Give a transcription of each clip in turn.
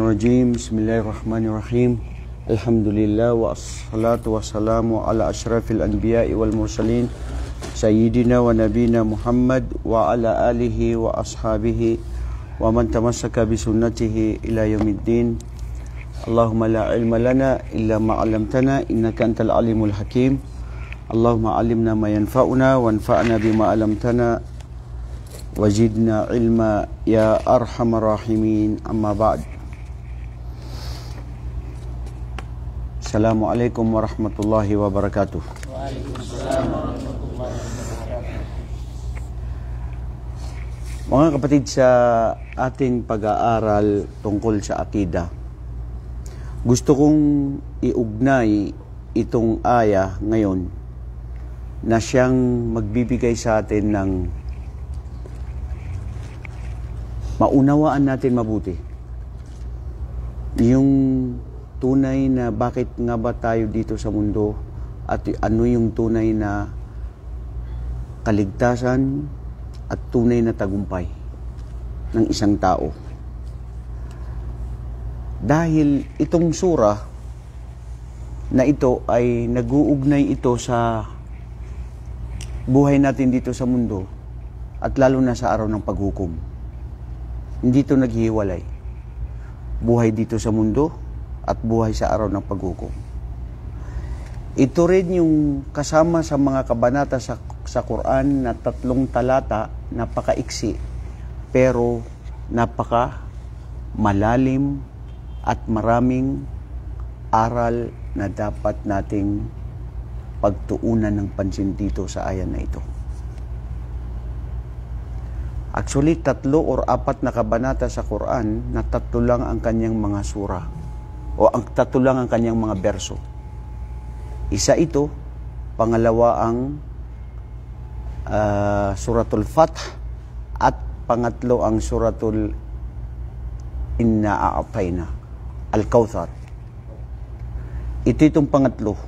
Rajim. Bismillahirrahmanirrahim. Alhamdulillah wa assalatu wassalamu ala asyrafil anbiya'i wal mursalin sayyidina wa nabina Muhammad wa ala alihi wa ashabihi wa man tamassaka bi sunnatihi ila yaumiddin. Allahumma la ilma lana illa ma 'allamtana innaka antal alimul hakim. Allahumma 'allimna ma yanfa'una wanfa'na bima 'allamtana wazidna ilma ya arhamar rahimin. Amma ba'd. Assalamualaikum warahmatullahi wabarakatuh. Waalaikumsalam warahmatullahi wabarakatuh. Mga kapatid, sa ating pag-aaral tungkol sa akida, gusto kong iugnay itong aya ngayon na siyang magbibigay sa atin ng maunawaan natin mabuti yung tunay na bakit nga ba tayo dito sa mundo at ano yung tunay na kaligtasan at tunay na tagumpay ng isang tao. Dahil itong sura na ito ay nag-uugnay ito sa buhay natin dito sa mundo at lalo na sa araw ng paghukom. Hindi ito naghihiwalay. Buhay dito sa mundo at buhay sa araw ng paghukom. Ito rin yung kasama sa mga kabanata sa Quran na 3 talata, napakaiksi, pero napaka malalim at maraming aral na dapat nating pagtuunan ng pansin dito sa ayan na ito. Actually, 3 or 4 na kabanata sa Quran na 3 lang ang kanyang mga sura. O ang 3 lang ang kanyang mga berso. Isa ito, pangalawa ang Suratul Fath, at pangatlo ang Suratul Inna A'tayna Al-Kawthar. Ito itong pangatlo.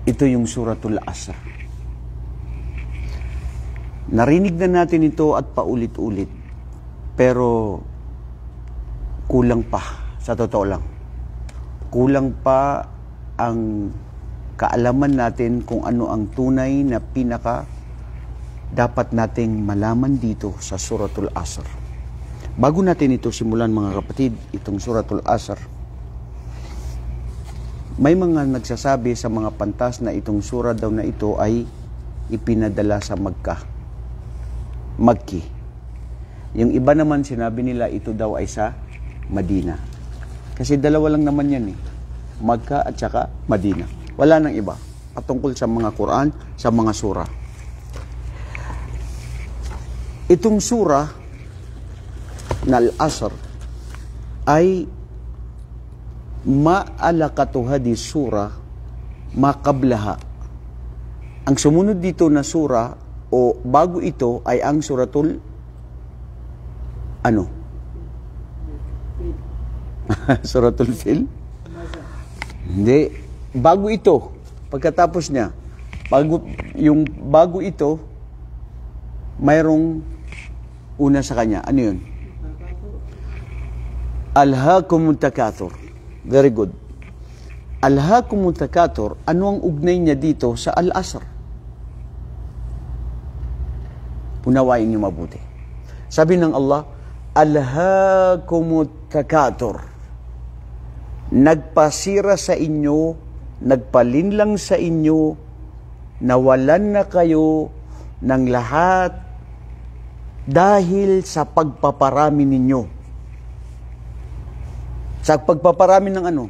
Ito yung Suratul Asr. Narinig na natin ito at paulit-ulit, pero kulang pa, sa totoo lang. Kulang pa ang kaalaman natin kung ano ang tunay na pinaka dapat nating malaman dito sa Suratul Asr. Bago natin ito simulan, mga kapatid, itong Suratul Asr, may mga nagsasabi sa mga pantas na itong sura daw na ito ay ipinadala sa Makki. Yung iba naman sinabi nila ito daw ay sa Madina. Kasi dalawa lang naman yan eh. Magka at saka Madina. Wala nang iba patungkol sa mga Quran, sa mga sura. Itong sura na Al-Asr ay ma'alakatu hadis sura makablaha. Ang sumunod dito na sura o bago ito ay ang Suratul Suratul Fil? Hindi. Bago ito. Pagkatapos niya. Bago ito, mayroong una sa kanya. Ano yun? Alhaakumut takathur. Very good. Alhaakumut takathur, ano ang ugnay niya dito sa Al-Asr? Unawain niyo mabuti. Sabi ng Allah, Alhaakumut takathur. Nagpasira sa inyo, nagpalinlang sa inyo, nawalan na kayo ng lahat dahil sa pagpaparami ninyo. Sa pagpaparami ng ano?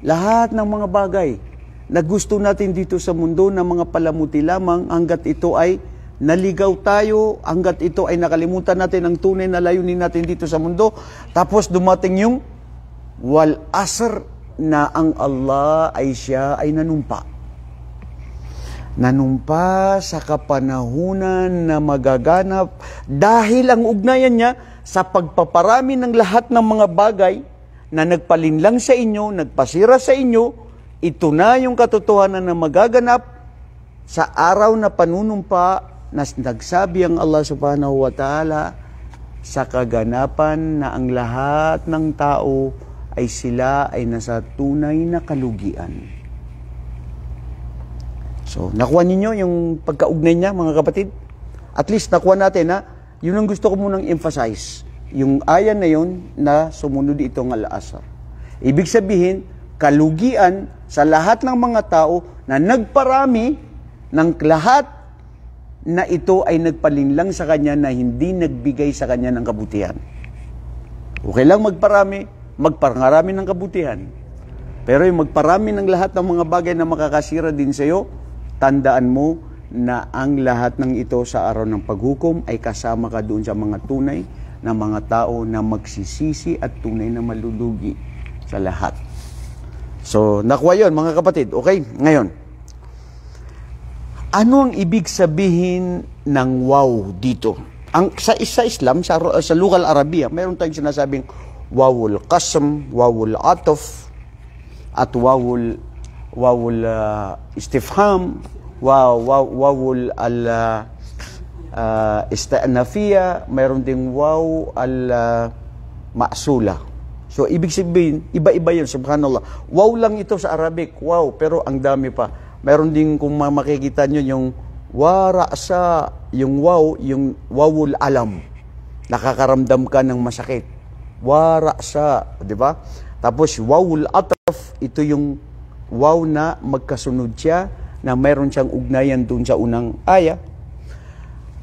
Lahat ng mga bagay na gusto natin dito sa mundo na mga palamuti lamang hanggat ito ay naligaw tayo, hanggat ito ay nakalimutan natin ang tunay na layunin natin dito sa mundo. Tapos dumating yung wal asr na ang Allah ay siya ay nanumpa. Nanumpa sa kapanahunan na magaganap dahil ang ugnayan niya sa pagpaparami ng lahat ng mga bagay na nagpalinlang sa inyo, nagpasira sa inyo. Ito na yung katotohanan na magaganap sa araw na panunumpa na nagsabi ang Allah subhanahu wa ta'ala sa kaganapan na ang lahat ng tao ay sila ay nasa tunay na kalugian. So, nakuha ninyo yung pagkaugnay niya, mga kapatid? At least nakuha natin na yun ang gusto ko munang emphasize. Yung ayan na yun na sumunod itong al-asr. Ibig sabihin, kalugian sa lahat ng mga tao na nagparami ng lahat na ito ay nagpalinlang sa kanya na hindi nagbigay sa kanya ng kabutihan. Okay lang magparami ng kabutihan. Pero yung magparami ng lahat ng mga bagay na makakasira din sa iyo, tandaan mo na ang lahat ng ito sa araw ng paghukom ay kasama ka doon sa mga tunay na mga tao na magsisisi at tunay na malulugi sa lahat. So, nakuha yun, mga kapatid. Okay? Ngayon, ano ang ibig sabihin ng wow dito? Sa Islam, sa Lughal Arabiya, mayroon tayong sinasabing wawul qasm, wawul ataf, at wawul istifham, wawul istanafiya, mayroon ding waw ma'sula. So, ibig sabihin, iba-iba yun, subhanallah. Wow lang ito sa Arabic, wow, pero ang dami pa. Mayroon din, kung makikita nyo, yung wara'sa, yung wow, yung wawul alam. Nakakaramdam ka ng masakit. Wara'sa, di ba? Tapos, wawul ataf, ito yung wow na magkasunod siya, na mayroon siyang ugnayan dun sa unang aya.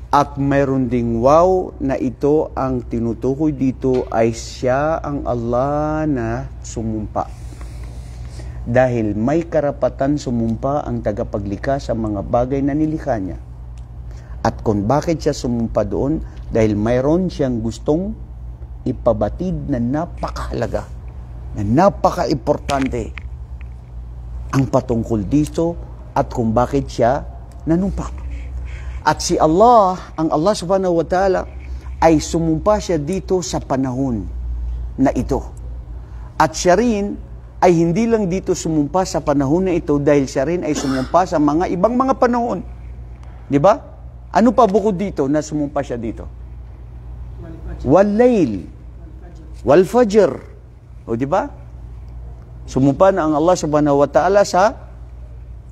At mayroon ding wow na ito ang tinutukoy dito ay siya ang Allah na sumumpa. Dahil may karapatan sumumpa ang tagapaglikha sa mga bagay na nilikha niya. At kung bakit siya sumumpa doon, dahil mayroon siyang gustong ipabatid na napakahalaga, na napaka-importante ang patungkol dito at kung bakit siya nanumpa. At si Allah, ang Allah subhanahu wa ta'ala, ay sumumpa siya dito sa panahon na ito. At siya rin ay hindi lang dito sumumpa sa panahon na ito dahil siya rin ay sumumpa sa mga ibang mga panahon. Di ba? Ano pa bukod dito na sumumpa siya dito? Wal-layl. Wal-fajr. O di ba? Sumumpa na ang Allah subhanahu wa ta'ala sa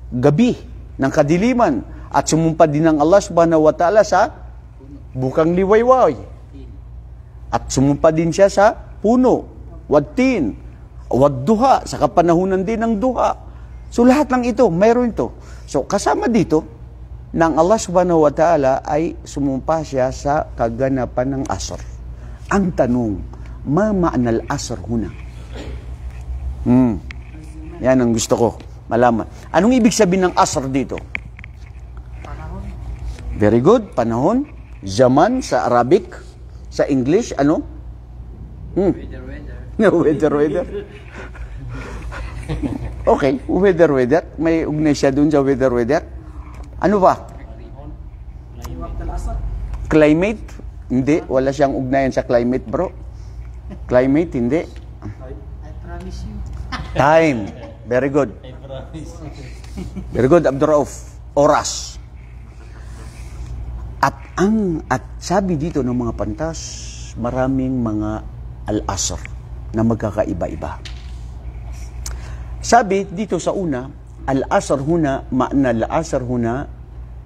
gabi ng kadiliman. At sumumpa din ng Allah subhanahu wa ta'ala sa bukang liwayway. At sumumpa din siya sa puno, wadtin, wadduha, sa kapanahunan din ng duha. So lahat ng ito, mayroon ito. So kasama dito, ng Allah subhanahu wa ta'ala ay sumumpa siya sa kaganapan ng asr. Ang tanong, ma ma'anal asr huna? Yan ang gusto ko malaman. Anong ibig sabihin ng asr dito? Very good. Panahon. Zaman sa Arabic. Sa English, ano? Weather. Okay, weather. May ugnay siya dun sa weather. Ano ba? Climate? Hindi. Wala siyang ugnayan sa climate, bro. Climate, hindi. I promise you. Time. Very good. Very good, Abdurrauf. Oras. At sabi dito ng mga pantas, maraming mga al-asr na magkakaiba-iba. Sabi dito sa una, al-asr huna, ma'na al-asr huna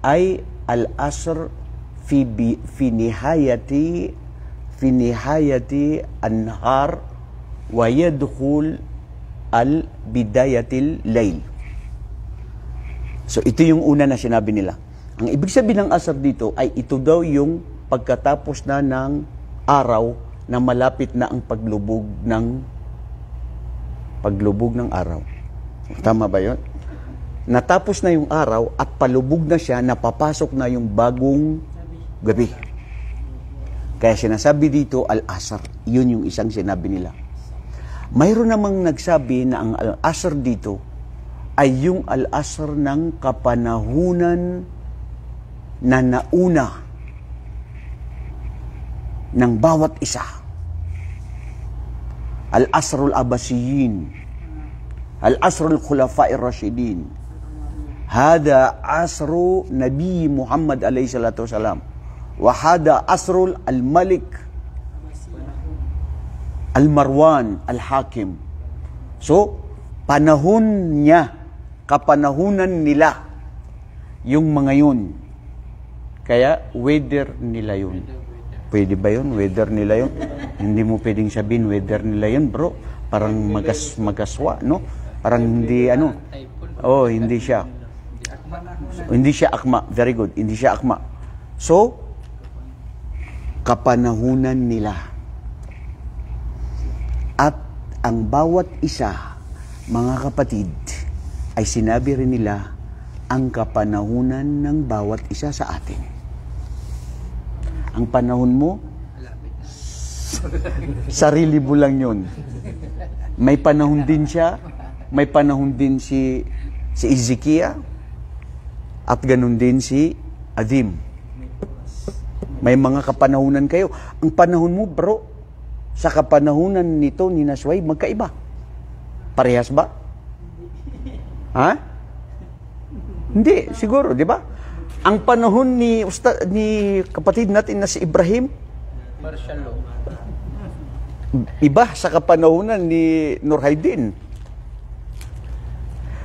ay al-asr fi nihayati an-nahar wa yadkhul al-bidayatil layl. So ito yung una na sinabi nila. Ang ibig sabihin ng asar dito ay ito daw yung pagkatapos na ng araw na malapit na ang paglubog ng araw. Tama ba yun? Natapos na yung araw at palubog na siya, napapasok na yung bagong gabi. Kaya sinasabi dito al-asr. Yun yung isang sinabi nila. Mayroon namang nagsabi na ang al-asr dito ay yung al-asr ng kapanahunan na nauna ng bawat isa. Al-asrul abasiyin, al-asrul khulafa'ir rashidin. Hada asru Nabi Muhammad alayhi salatu wasalam. Wa hada asrul al-malik Al-Marwan, Al-Hakim. So, panahon niya, kapanahunan nila, yung mga yun. Kaya, weather nila yun. Pwede ba yun? Weather nila yun? Hindi mo pwedeng sabihin, weather nila yun, bro. Parang magaswa, no? Parang hindi, hindi siya. Hindi siya akma. Very good. Hindi siya akma. So, kapanahunan nila. At ang bawat isa, mga kapatid, ay sinabi rin nila ang kapanahunan ng bawat isa sa atin. Ang panahon mo, sarili mo lang yun. May panahon din siya, may panahon din si Ezekiel, at ganun din si Adim. May mga kapanahunan kayo. Ang panahon mo, bro, sa kapanahunan nito ni Nasway, magkaiba. Parehas ba? Ha? Hindi, siguro, di ba? Ang panahon ni kapatid natin na si Ibrahim, iba sa kapanahunan ni Nurhaydin.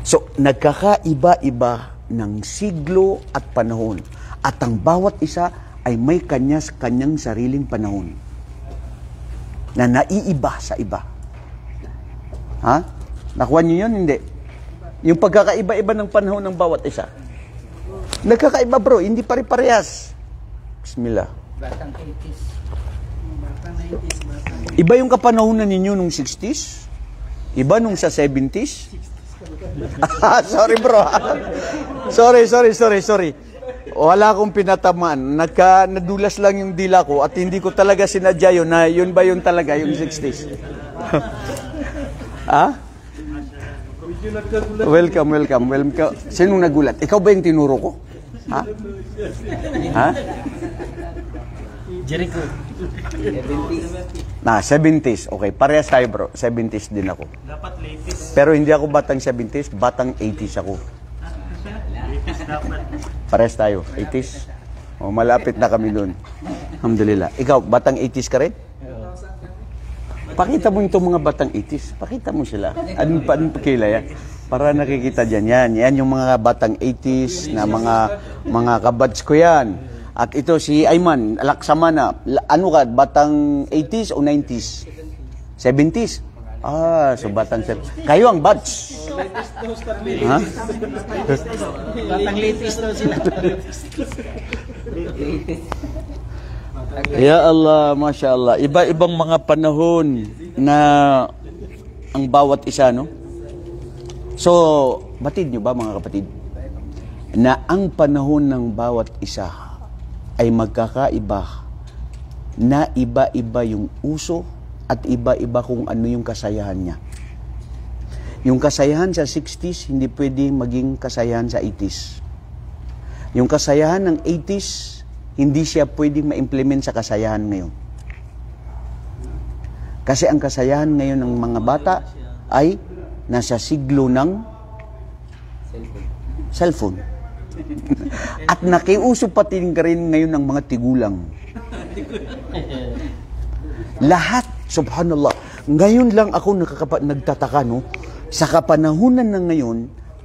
So, nagkakaiba-iba ng siglo at panahon. At ang bawat isa ay may kanyang sariling panahon na naiiba sa iba. Ha? Nakuha niyo yun? Hindi. Yung pagkakaiba-iba ng panahon ng bawat isa. Nagkakaiba, bro. Hindi pare-parehas. Bismillah. Batang 80s. Batang 90s. Iba yung kapanahonan ninyo nung 60s? Iba nung sa 70s? Sorry, bro. Sorry. Wala akong pinatamaan. Nadulas lang yung dila ko at hindi ko talaga sinadya yun na yun ba yun talaga, yung 60s. Ha? Welcome. Sinong nagulat? Ikaw ba yung tinuro ko? Ha? Ha? Jericho. 70s. Okay, parehas tayo, bro. 70s din ako. Dapat latest. Pero hindi ako batang 70s, batang 80s ako. Latest dapat. Parehas tayo, 80s. O, malapit na kami doon. Alhamdulillah. Ikaw, batang 80s ka rin? Pakita mo itong mga batang 80s. Pakita mo sila. Anong pakila yan? Para nakikita dyan. Yan yung mga batang 80s na mga kabads ko yan. At ito si Ayman, Laksamana. Ano ka, batang 80s o 90s? 70s? So batang 70s. Kayo ang batch. Ha? Batang latest daw sila. Ya Allah, Masya Allah. Iba-ibang mga panahon na ang bawat isa, no? So, batid nyo ba, mga kapatid? Na ang panahon ng bawat isa ay magkakaiba na iba-iba yung uso at iba-iba kung ano yung kasayahan niya. Yung kasayahan sa 60s, hindi pwede maging kasayahan sa 80s. Yung kasayahan ng 80s, hindi siya pwedeng ma-implement sa kasayahan ngayon. Kasi ang kasayahan ngayon ng mga bata ay nasa siglo ng cellphone. At nakiuso pati rin ngayon ng mga tigulang. Lahat, subhanallah. Ngayon lang ako nagtataka, no? Sa kapanahunan ng ngayon,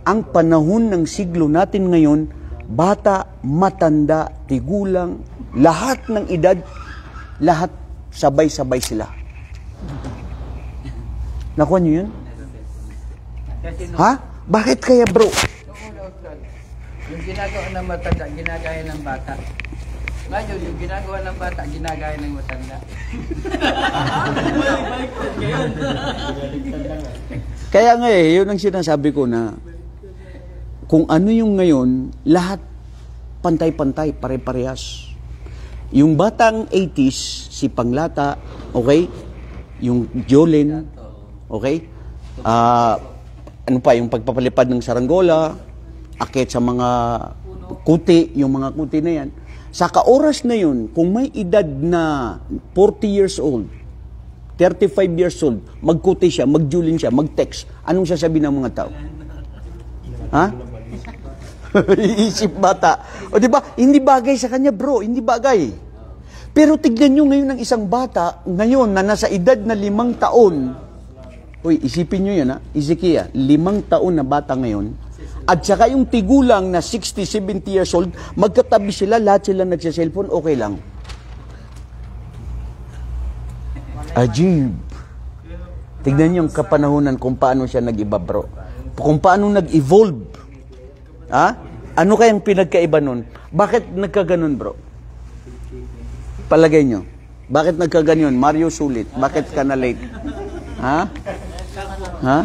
ang panahon ng siglo natin ngayon, bata, matanda, tigulang, lahat ng edad, lahat sabay-sabay sila. Nakuha niyo yun? Ha? Bakit kaya, bro? Yung ginagawa ng matanda, ginagaya ng bata. Ngayon, yung ginagawa ng bata, ginagaya ng matanda. Kaya nga yun ang sinasabi ko na kung ano yung ngayon, lahat pantay-pantay, pare-parehas. Yung batang 80s, si Panglata, okay? Yung Jolene, okay? Ano pa, yung pagpapalipad ng saranggola, akit sa mga kuti, yung mga kuti na yan. Sa kaoras na yun, kung may edad na 40 years old, 35 years old, magkuti siya, mag-Jolene siya, mag-text, anong sasabihin ng mga tao? Ha? Iisip bata. O di ba? Hindi bagay sa kanya, bro. Hindi bagay. Pero tignan nyo ngayon ng isang bata, ngayon na nasa edad na 5 taon, uy, isipin nyo yun ha, Ezekiel, 5 taon na bata ngayon, at saka yung tigulang na 60, 70 years old, magkatabi sila, lahat sila nagsa-cellphone, okay lang. Ajib. Tignan nyo yung kapanahunan kung paano siya nag-iba, bro. Kung paano nag-evolve. Ha? Ano kayang pinagkaiba nun? Bakit nagkaganon, bro? Palagay nyo. Bakit nagkaganon? Mario Sulit. Bakit ka na late? Ha? Ha?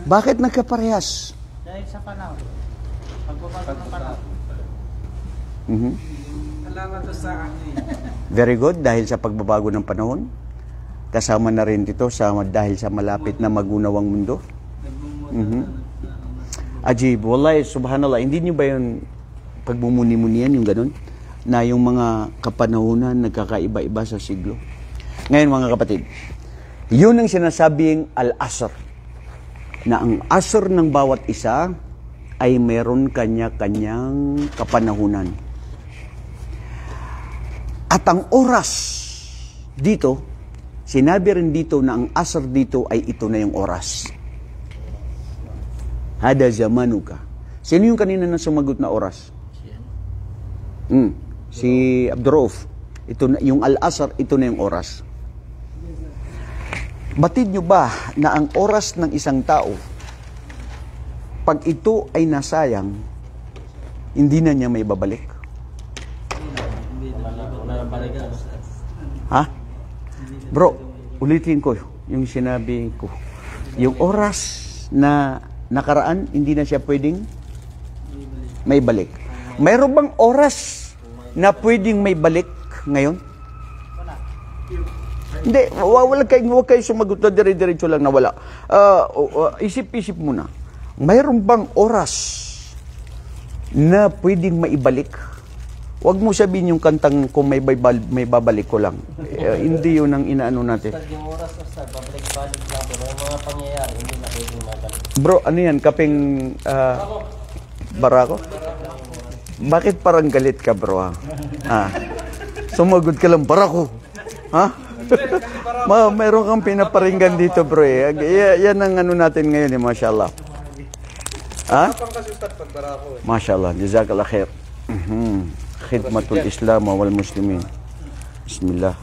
Bakit nagkaparehas? Dahil sa panahon. Pagbabago ng panahon. Mhm. Kailangan to sa akin. Very good. Dahil sa pagbabago ng panahon. Kasama na rin dito dahil sa malapit na magunawang mundo. Ajib, wallahi, subhanallah, hindi nyo ba yun pagbumuni-munian yung ganun? Na yung mga kapanahunan nagkakaiba-iba sa siglo. Ngayon mga kapatid, yun ang sinasabing al-asr. Na ang asr ng bawat isa ay meron kanya-kanyang kapanahunan. At ang oras dito, sinabi rin dito na ang asr dito ay ito na yung oras. Hada zamanuka. Sino yung kanina na sumagot na oras? Si Abdurrauf. Ito na, yung al-asr, ito na yung oras. Batid nyo ba na ang oras ng isang tao, pag ito ay nasayang, hindi na niya may babalik? Ha? Bro, ulitin ko yung sinabi ko. Yung oras na nakaraan, hindi na siya pwedeng may balik. Mayroon bang oras na pwedeng may balik ngayon? Hindi, huwag kayo sumagot na dire-diretso lang na wala. Isip-isip muna. Mayroon bang oras na pwedeng maibalik? Huwag mo sabihin yung kantang kung may babalik ko lang. Hindi yun ang inaano natin. Yung oras na babalik-balik lang, pero yung mga pangyayari, hindi na pwedeng mabalik. Bro, ano yan? Kaping barako? Bakit parang galit ka, bro? Ha? Sumagod ka lang, barako. Ha? Mayroon kang pinaparinggan dito, bro. Yan ang ano natin ngayon, mashallah. Ha? Mashallah, jazakallah khair. Khidmatul Islam wal Muslimin. Bismillah.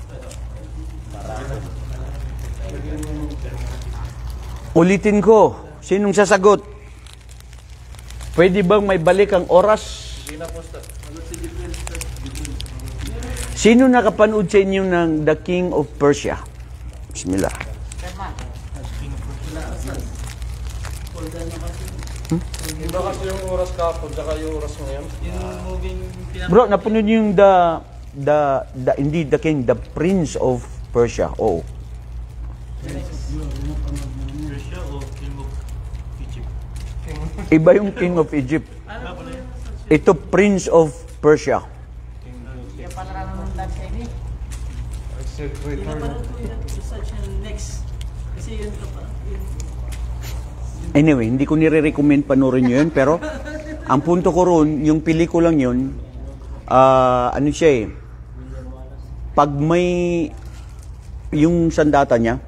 Ulitin ko, sinong sasagot? Pwede bang may balik ang oras? Sino nakapanood sa inyo ng The King of Persia? Bismillah. Iba kasi yung oras kapon, saka yung oras ngayon. Yung moving Bro, napanood niyo yung the King, the Prince of Persia. Oh. Persia o King of Egypt? Iba yung King of Egypt. Ito Prince of Persia. Kaya pala naman lang sa ini. Kasi yun ka pa. Anyway, hindi ko nire-recommend panoorin nyo yun, pero ang punto ko ron, yung pelikulang yun, ano siya eh, pag may, yung sandata niya,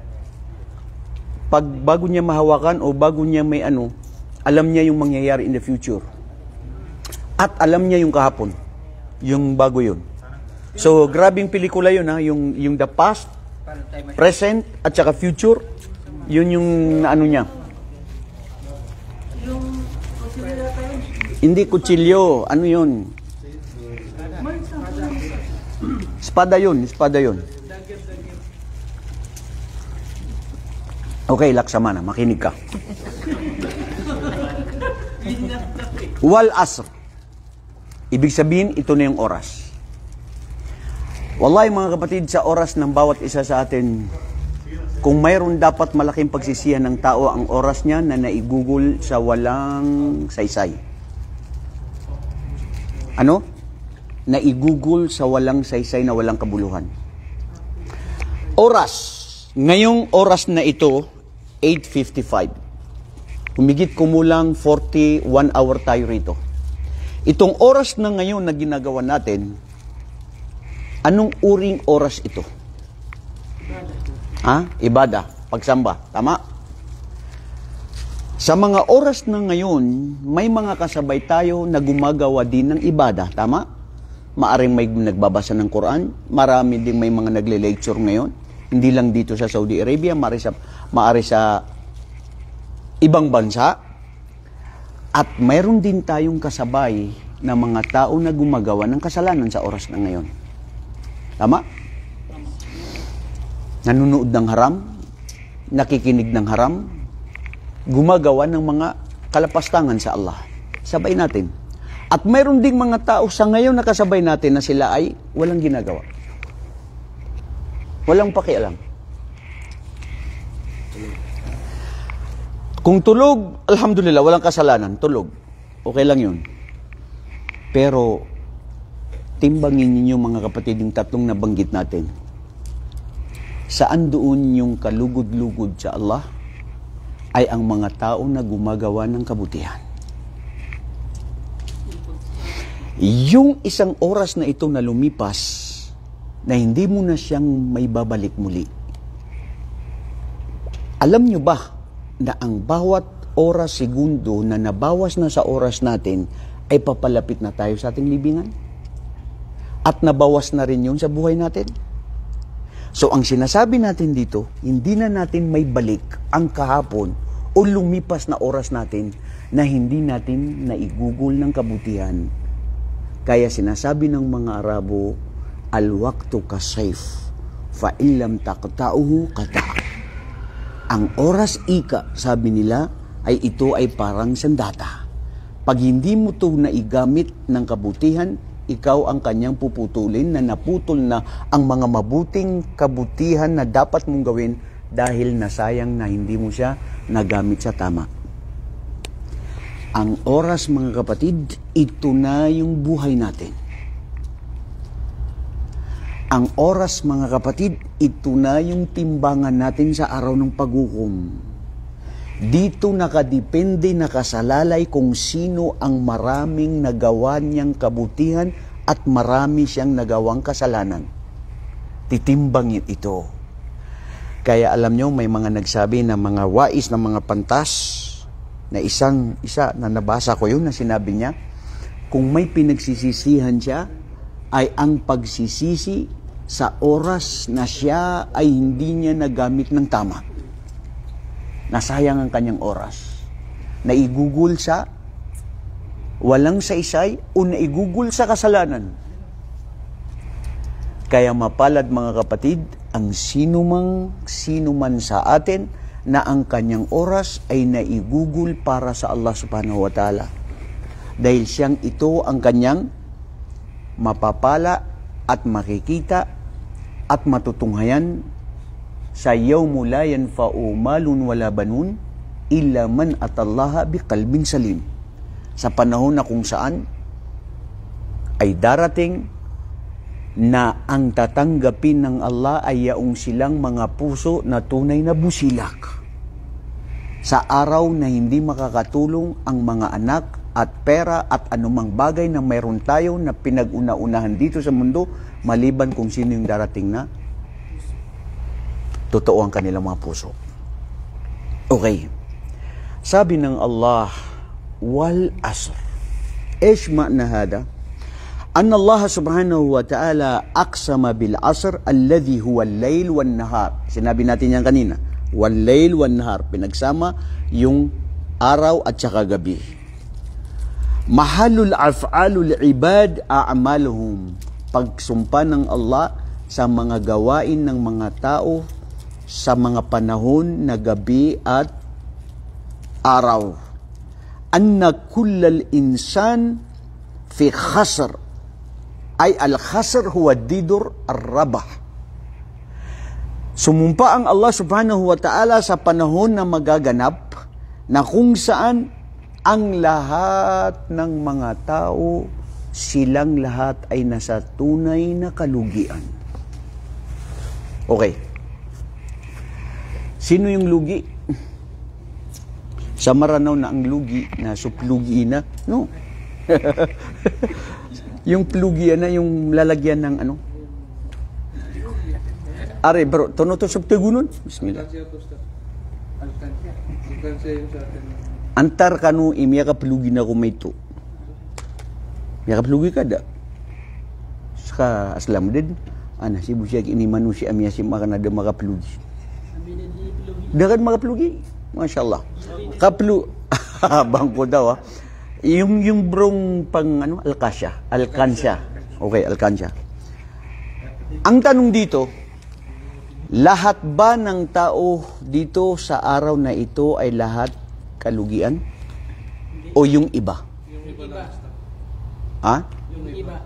pag bago niya mahawakan o bago niya may ano, alam niya yung mangyayari in the future. At alam niya yung kahapon, yung bago yun. So, grabing pelikula yun ha, yung the past, present, at saka future, yun yung ano niya. Hindi kutsilyo. Ano yun? Espada yun. Espada yun. Okay, Laksamana. Makinig ka. Wal asr. Ibig sabihin, ito na yung oras. Wallahi mga kapatid, sa oras ng bawat isa sa atin, kung mayroon dapat malaking pagsisiyan ng tao, ang oras niya na naigugol sa walang saysay. Ano? Naigugol sa walang saysay na walang kabuluhan. Oras. Ngayong oras na ito, 8:55. Humigit kumulang 41 hour tayo rito. Itong oras na ngayon na ginagawa natin Anong uring oras ito? Ibada, pagsamba. Tama? Sa mga oras na ngayon, may mga kasabay tayo na gumagawa din ng ibada. Tama? Maaring may nagbabasa ng Quran. Marami din may mga nagle-lecture ngayon. Hindi lang dito sa Saudi Arabia, maari sa ibang bansa. At mayroon din tayong kasabay na mga tao na gumagawa ng kasalanan sa oras na ngayon. Tama? Nanunood ng haram, nakikinig ng haram, gumagawa ng mga kalapastangan sa Allah. Sabay natin. At mayroon ding mga tao sa ngayon na kasabay natin na sila ay walang ginagawa. Walang pakialam. Kung tulog, alhamdulillah, walang kasalanan. Tulog. Okay lang yun. Pero, timbangin ninyo mga kapatid yung tatlong nabanggit natin. Saan doon yung kalugod-lugod sa Allah ay ang mga tao na gumagawa ng kabutihan. Yung isang oras na ito na lumipas, na hindi mo na siyang may babalik muli. Alam nyo ba na ang bawat oras, segundo na nabawas na sa oras natin ay papalapit na tayo sa ating libingan? At nabawas na rin yun sa buhay natin? So ang sinasabi natin dito, hindi na natin may balik ang kahapon o lumipas na oras natin na hindi natin naigugol ng kabutihan. Kaya sinasabi ng mga Arabo, al-waqtu kasayf, fa illam taqta'uhu qata'. Ang oras ika, sabi nila, ay ito ay parang sandata. Pag hindi mo ito naigamit ng kabutihan, ikaw ang kanyang puputulin na naputol na ang mga mabuting kabutihan na dapat mong gawin dahil nasayang na hindi mo siya nagamit sa tama. Ang oras, mga kapatid, ito na yung buhay natin. Ang oras, mga kapatid, ito na yung timbangan natin sa araw ng paghukom. Dito nakadepende, nakasalalay kung sino ang maraming nagawa niyang kabutihan at marami siyang nagawang kasalanan. Titimbangin ito. Kaya alam nyo, may mga nagsabi na mga wais na mga pantas, na isa na nabasa ko yun na sinabi niya, kung may pinagsisisihan siya, ay ang pagsisisi sa oras na siya ay hindi niya nagamit ng tama. Nasayang ang kanyang oras. Naigugol sa walang saysay o naigugol sa kasalanan. Kaya mapalad mga kapatid, ang sino man sa atin na ang kanyang oras ay naigugol para sa Allah subhanahu wa ta'ala. Dahil siyang ito ang kanyang mapapala at makikita at matutunghayan sa yawmu la yanfa'u malun wala banun illa man atallaha biqalbin salim. Sa panahon na kung saan ay darating na ang tatanggapin ng Allah ay yaong silang mga puso na tunay na busilak. Sa araw na hindi makakatulong ang mga anak at pera at anumang bagay na mayroon tayo na pinag-una-unahan dito sa mundo, maliban kung sino yung darating na totoo ang kanilang mga puso. Okay. Sabi ng Allah, wal asr. Ish ma'na hada? Anna Allah subhanahu wa ta'ala aqsama bil asr alladhi huwa al-layl wan nahar. Sinabi natin yan kanina. Wal layl wan nahar. Pinagsama yung araw at saka gabi. Mahalul af'alul ibad a'maluhum. Pagsumpa ng Allah sa mga gawain ng mga tao sa mga panahon na gabi at araw. Anna kullal insan fi khasr. Ay al-khasr huwa didur ar-rabah. Sumumpa ang Allah subhanahu wa ta'ala sa panahon na magaganap na kung saan ang lahat ng mga tao, silang lahat ay nasa tunay na kalugian. Okay. Sino yung lugi? Sa Maranao na ang lugi, na suplugi na? No. Yung plugi na, yung lalagyan ng ano? Are bro, tono to subtegunon. Bismillah. Alkansya. Alkansya yung sa atin. Antar kanu imya ka pelugi na kumaito. Miya ka pelugi kada. Saka aslam din. Ana si busya ini manusia amya si makan ada maka pelugi. Dagan maka pelugi. Masyaallah. Kaplu bangko daw ah. Yung brong pang ano alkansya. Okay, alkansya. Ang tanong dito, lahat ba ng tao dito sa araw na ito ay lahat kalugian? O yung iba? Yung iba. Ha? Yung iba.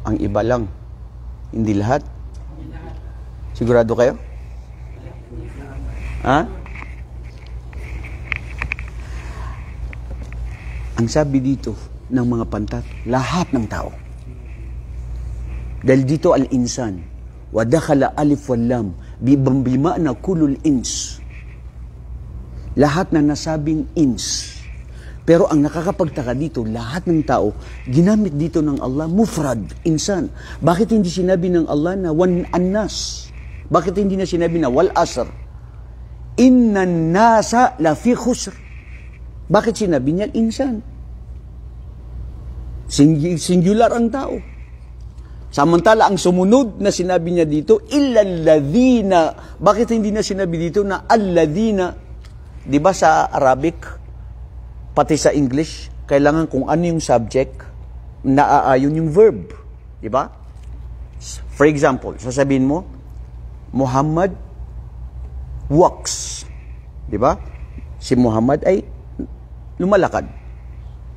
Ang iba lang. Hindi lahat? Sigurado kayo? Ha? Ang sabi dito ng mga pantat, lahat ng tao. Dahil dito al-insan, wadakhala alif wal lam, bima'na kulul ins. Lahat na nasabing ins. Pero ang nakakapagtaka dito, lahat ng tao, ginamit dito ng Allah, mufrad, insan. Bakit hindi sinabi ng Allah na wan annas? Bakit hindi na sinabi na wal asr? Inna nasa lafi khusr. Bakit sinabi niya insan? Singular ang tao. Samantala, ang sumunod na sinabi niya dito, illalladhina. Bakit hindi na sinabi dito na alladhina? Di ba sa Arabic, pati sa English, kailangan kung ano yung subject, naaayon yung verb. Di ba? For example, sasabihin mo, Muhammad walks. Di ba? Si Muhammad ay lumalakad.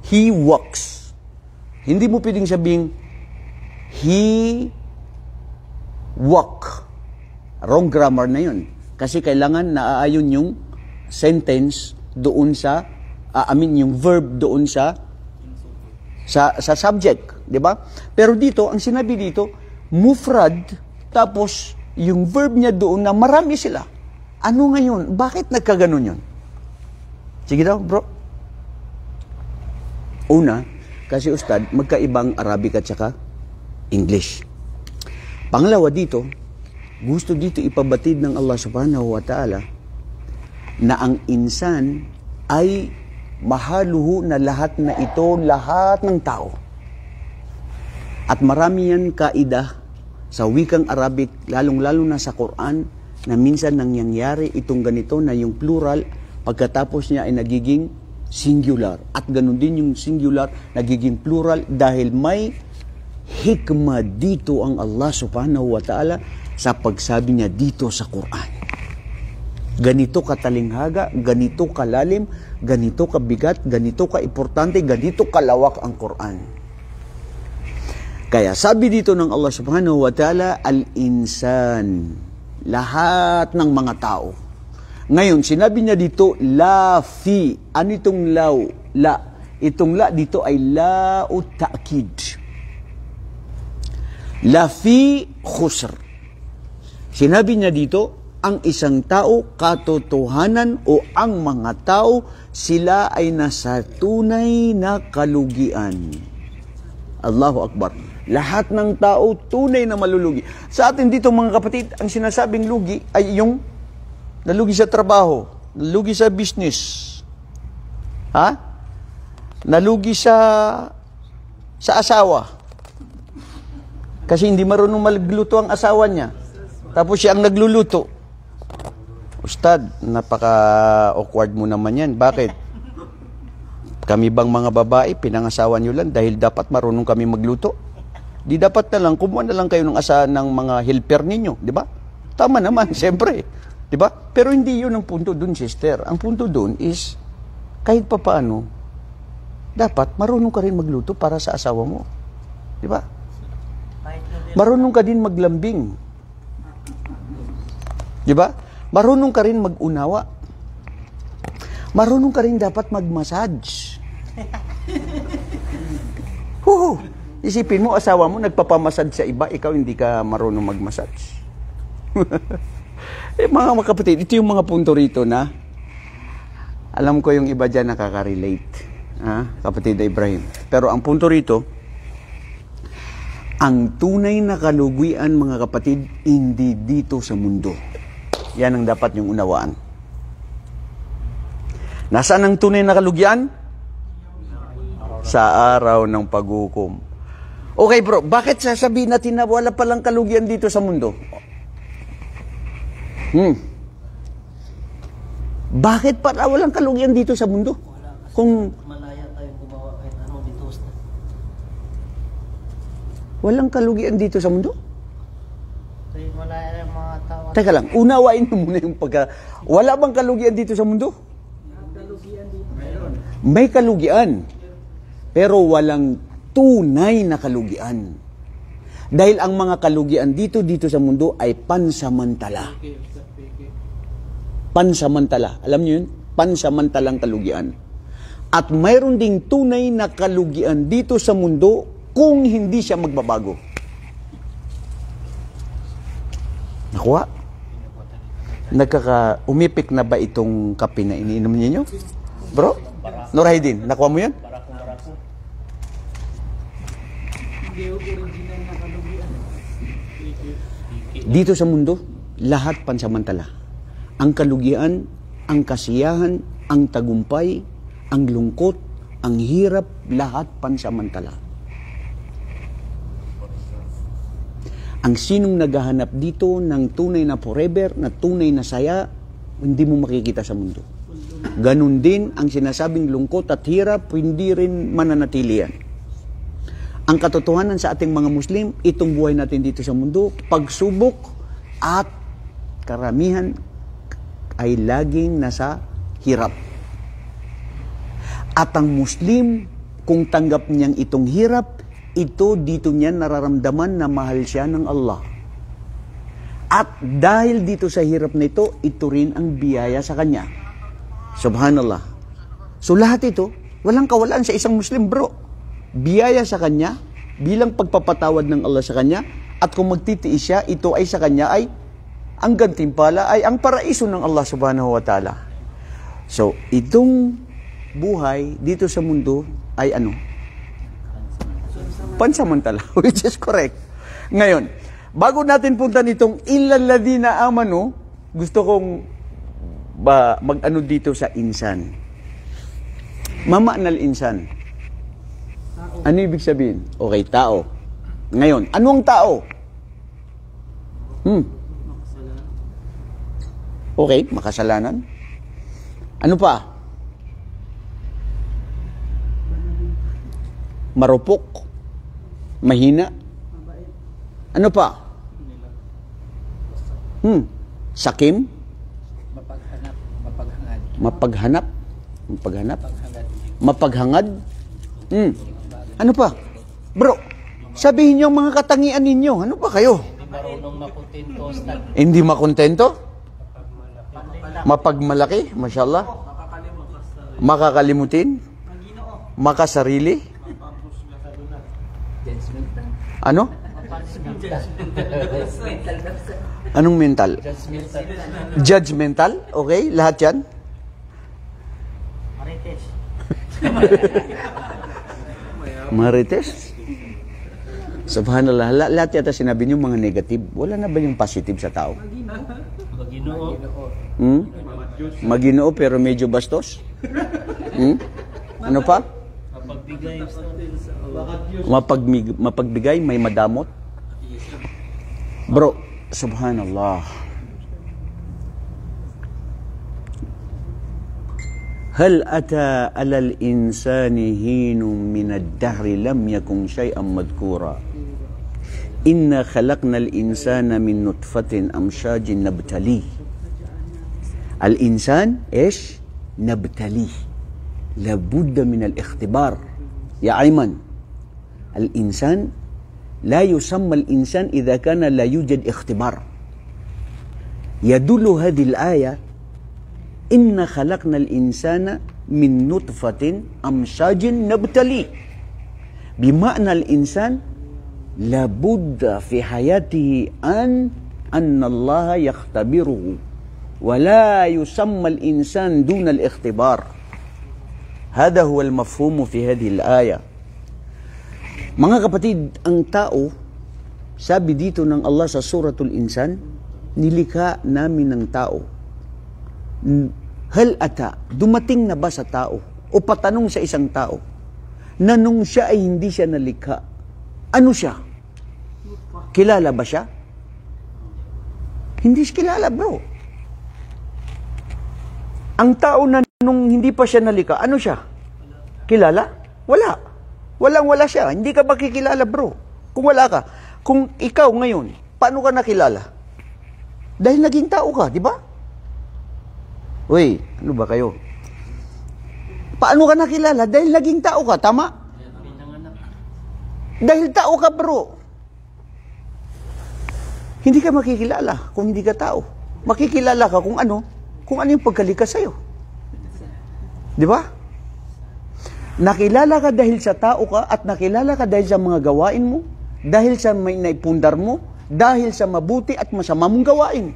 He walks. Hindi mo pwedeng sabihin, he walk. Wrong grammar na yun. Kasi kailangan naaayon yung sentence doon sa, yung verb doon sa subject. Di ba? Pero dito, ang sinabi dito, mufrad, tapos yung verb niya doon na marami sila. Ano ngayon? Bakit nagkaganon yun? Sige daw, bro. Una, kasi ustad, magkaibang Arabic at saka English. Pangalawa dito, gusto dito ipabatid ng Allah subhanahu wa ta'ala na ang insan ay mahaluhu na lahat na ito, lahat ng tao. At marami yan kaidah sa wikang Arabic, lalong-lalo na sa Quran, na minsan nangyayari itong ganito na yung plural, pagkatapos niya ay nagiging singular. At ganun din yung singular, nagiging plural dahil may hikmah dito ang Allah subhanahu wa ta'ala sa pagsabi niya dito sa Quran. Ganito katalinghaga, ganito kalalim, ganito kabigat, ganito kaimportante, ganito kalawak ang Quran. Kaya sabi dito ng Allah subhanahu wa ta'ala, al-insan, lahat ng mga tao. Ngayon, sinabi niya dito, la fi. Ano itong law? La. Itong la dito ay la'u ta'kid. La fi khusr. Sinabi niya dito, ang isang tao, katotohanan o ang mga tao, sila ay nasa tunay na kalugian. Allahu Akbar. Lahat ng tao, tunay na malulugi. Sa atin dito mga kapatid, ang sinasabing lugi ay yung nalugi sa trabaho, nalugi sa business, ha? Nalugi sa asawa. Kasi hindi marunong magluto ang asawa niya. Tapos siya ang nagluluto. Ustad, napaka-awkward mo naman yan. Bakit? Kami bang mga babae, pinangasawa nyo lang dahil dapat marunong kami magluto? Di dapat na lang, kumuha na lang kayo ng asa ng mga helper ninyo, di ba? Tama naman, siyempre. Di ba? Pero hindi yun ang punto dun, sister. Ang punto dun is, kahit pa paano, dapat marunong ka rin magluto para sa asawa mo. Di ba? Marunong ka din maglambing. Di ba? Marunong ka rin mag-unawa. Marunong ka rin dapat mag-massage. Isipin mo, asawa mo nagpapamassage sa iba, ikaw hindi ka marunong mag-massage. Mga kapatid, ito yung mga punto rito na alam ko yung iba dyan nakaka-relate. Kapatid Ibrahim. Pero ang punto rito, Ang tunay na kalugian, mga kapatid, hindi dito sa mundo. Yan ang dapat niyong unawaan. Nasaan ang tunay na kalugian? Sa araw ng paghukom. Okay bro, bakit sasabihin natin na wala palang kalugian dito sa mundo? Bakit pala walang kalugian dito sa mundo? Kung Malaya tayong gumawa kahit anong dito. walang kalugian dito sa mundo? Kahit malaya yung mga tao. Teka lang, unawain mo muna yung wala bang kalugian dito sa mundo? May kalugian. Pero walang tunay na kalugian. Dahil ang mga kalugian dito sa mundo ay pansamantala. Pansamantala. Alam niyo yun? Pansamantalang kalugian. At mayroon ding tunay na kalugian dito sa mundo kung hindi siya magbabago. Nakuha? Umipik na ba itong kape na iniinom niyo? Bro? Nurhaydin, nakuha mo yan? Dito sa mundo, lahat pansamantala. Ang kalugian, ang kasiyahan, ang tagumpay, ang lungkot, ang hirap, lahat pansamantala. Ang sinong naghahanap dito ng tunay na forever, na tunay na saya, hindi mo makikita sa mundo. Ganon din ang sinasabing lungkot at hirap, hindi rin mananatili yan. Ang katotohanan sa ating mga Muslim, itong buhay natin dito sa mundo, pagsubok at karamihan ay laging nasa hirap. At ang Muslim, kung tanggap niyang itong hirap, ito dito niya nararamdaman na mahal siya ng Allah. At dahil dito sa hirap na ito rin ang biyaya sa kanya. Subhanallah. So lahat ito, walang kawalaan sa isang Muslim, bro. Biyaya sa kanya, bilang pagpapatawad ng Allah sa kanya, at kung magtitiis siya, ito ay sa kanya ay, ang gantimpala ay ang paraiso ng Allah subhanahu wa ta'ala. So, itong buhay dito sa mundo ay ano? Pansamantala, which is correct. Ngayon, bago natin punta nitong illalladina amanu, gusto kong mag-ano dito sa insan. Mama'nal insan. Ano ibig sabihin? Okay, tao. Ngayon, anong tao? Okay, makasalanan. Ano pa? Marupok. Mahina. Ano pa? Sakim. Mapaghanap. Mapaghangad. Ano pa? Bro, sabihin niyo ang mga katangian ninyo. Ano pa kayo? Marunong makontento. Hindi makontento? Mapagmalaki, mashallah. Makakalimutin? Makasarili? Ano? Anong mental? Judgmental? Okay, lahat yan? Marites. Marites? Subhanallah, lahat yata sinabi niyo mga negative. Wala na ba yung positive sa tao? Maginoo. Maginoo pero medyo bastos? Ano pa? Mapagbigay, may madamot? Bro, subhanallah. Hal ata alal insani hinum min ad-dahri lam yakun shay'an madhkura. Inna khalaqnal insana min nutfatin amshajin nabtali. Al-insan ايش نبتليه لابد من الاختبار يا أيمن. الإنسان لا يسمى الإنسان إذا كان لا يوجد اختبار. يدل هذه الآية إن خلقنا الإنسان من نطفة أمشاج نبتليه، بمعنى الإنسان لابد في حياته أن الله يختبره، ولا يسمى الإنسان دون الاختبار. هذا هو المفهوم في هذه الآية. Mga kapatid, ang tao Sabi dito ng Allah sa Suratul Insan, nilikha namin ng tao. Hal ata, dumating na ba sa tao o patanong sa isang tao na nung siya ay hindi siya nalikha, ano siya? Kilala ba siya? Hindi siya kilala, bro. Ang tao na nung hindi pa siya nalikha, ano siya? Kilala? Wala. Walang-wala siya. Hindi ka makikilala, bro. Kung wala ka. Kung ikaw ngayon, paano ka nakilala? Dahil naging tao ka, di ba? Uy, ano ba kayo? Paano ka nakilala? Dahil naging tao ka, tama? Dahil tao ka, bro. Hindi ka makikilala kung hindi ka tao. Makikilala ka kung ano yung pagkalikas sa'yo. Di ba? Nakilala ka dahil sa tao ka at nakilala ka dahil sa mga gawain mo, dahil sa may naipundar mo, dahil sa mabuti at masama mong gawain.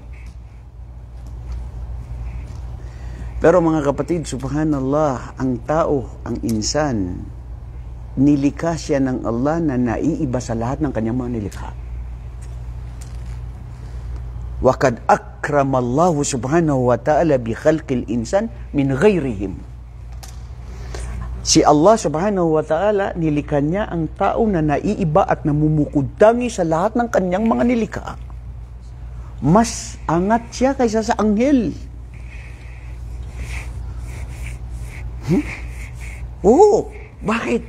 Pero mga kapatid, subhanallah, ang tao, ang insan, nilikha siya ng Allah na naiiba sa lahat ng kanyang mga nilikha. وَقَدْ أَكْرَمَ اللَّهُ سُبْحَانَهُ وَتَعَالَى بِخَلْقِ الْإِنسَانِ مِنْ غَيْرِهِمْ. Si Allah subhanahu wa ta'ala, nilikha niya ang tao na naiiba at namumukod-tangi sa lahat ng kanyang mga nilikha. Mas angat siya kaysa sa anghel. Oo, bakit?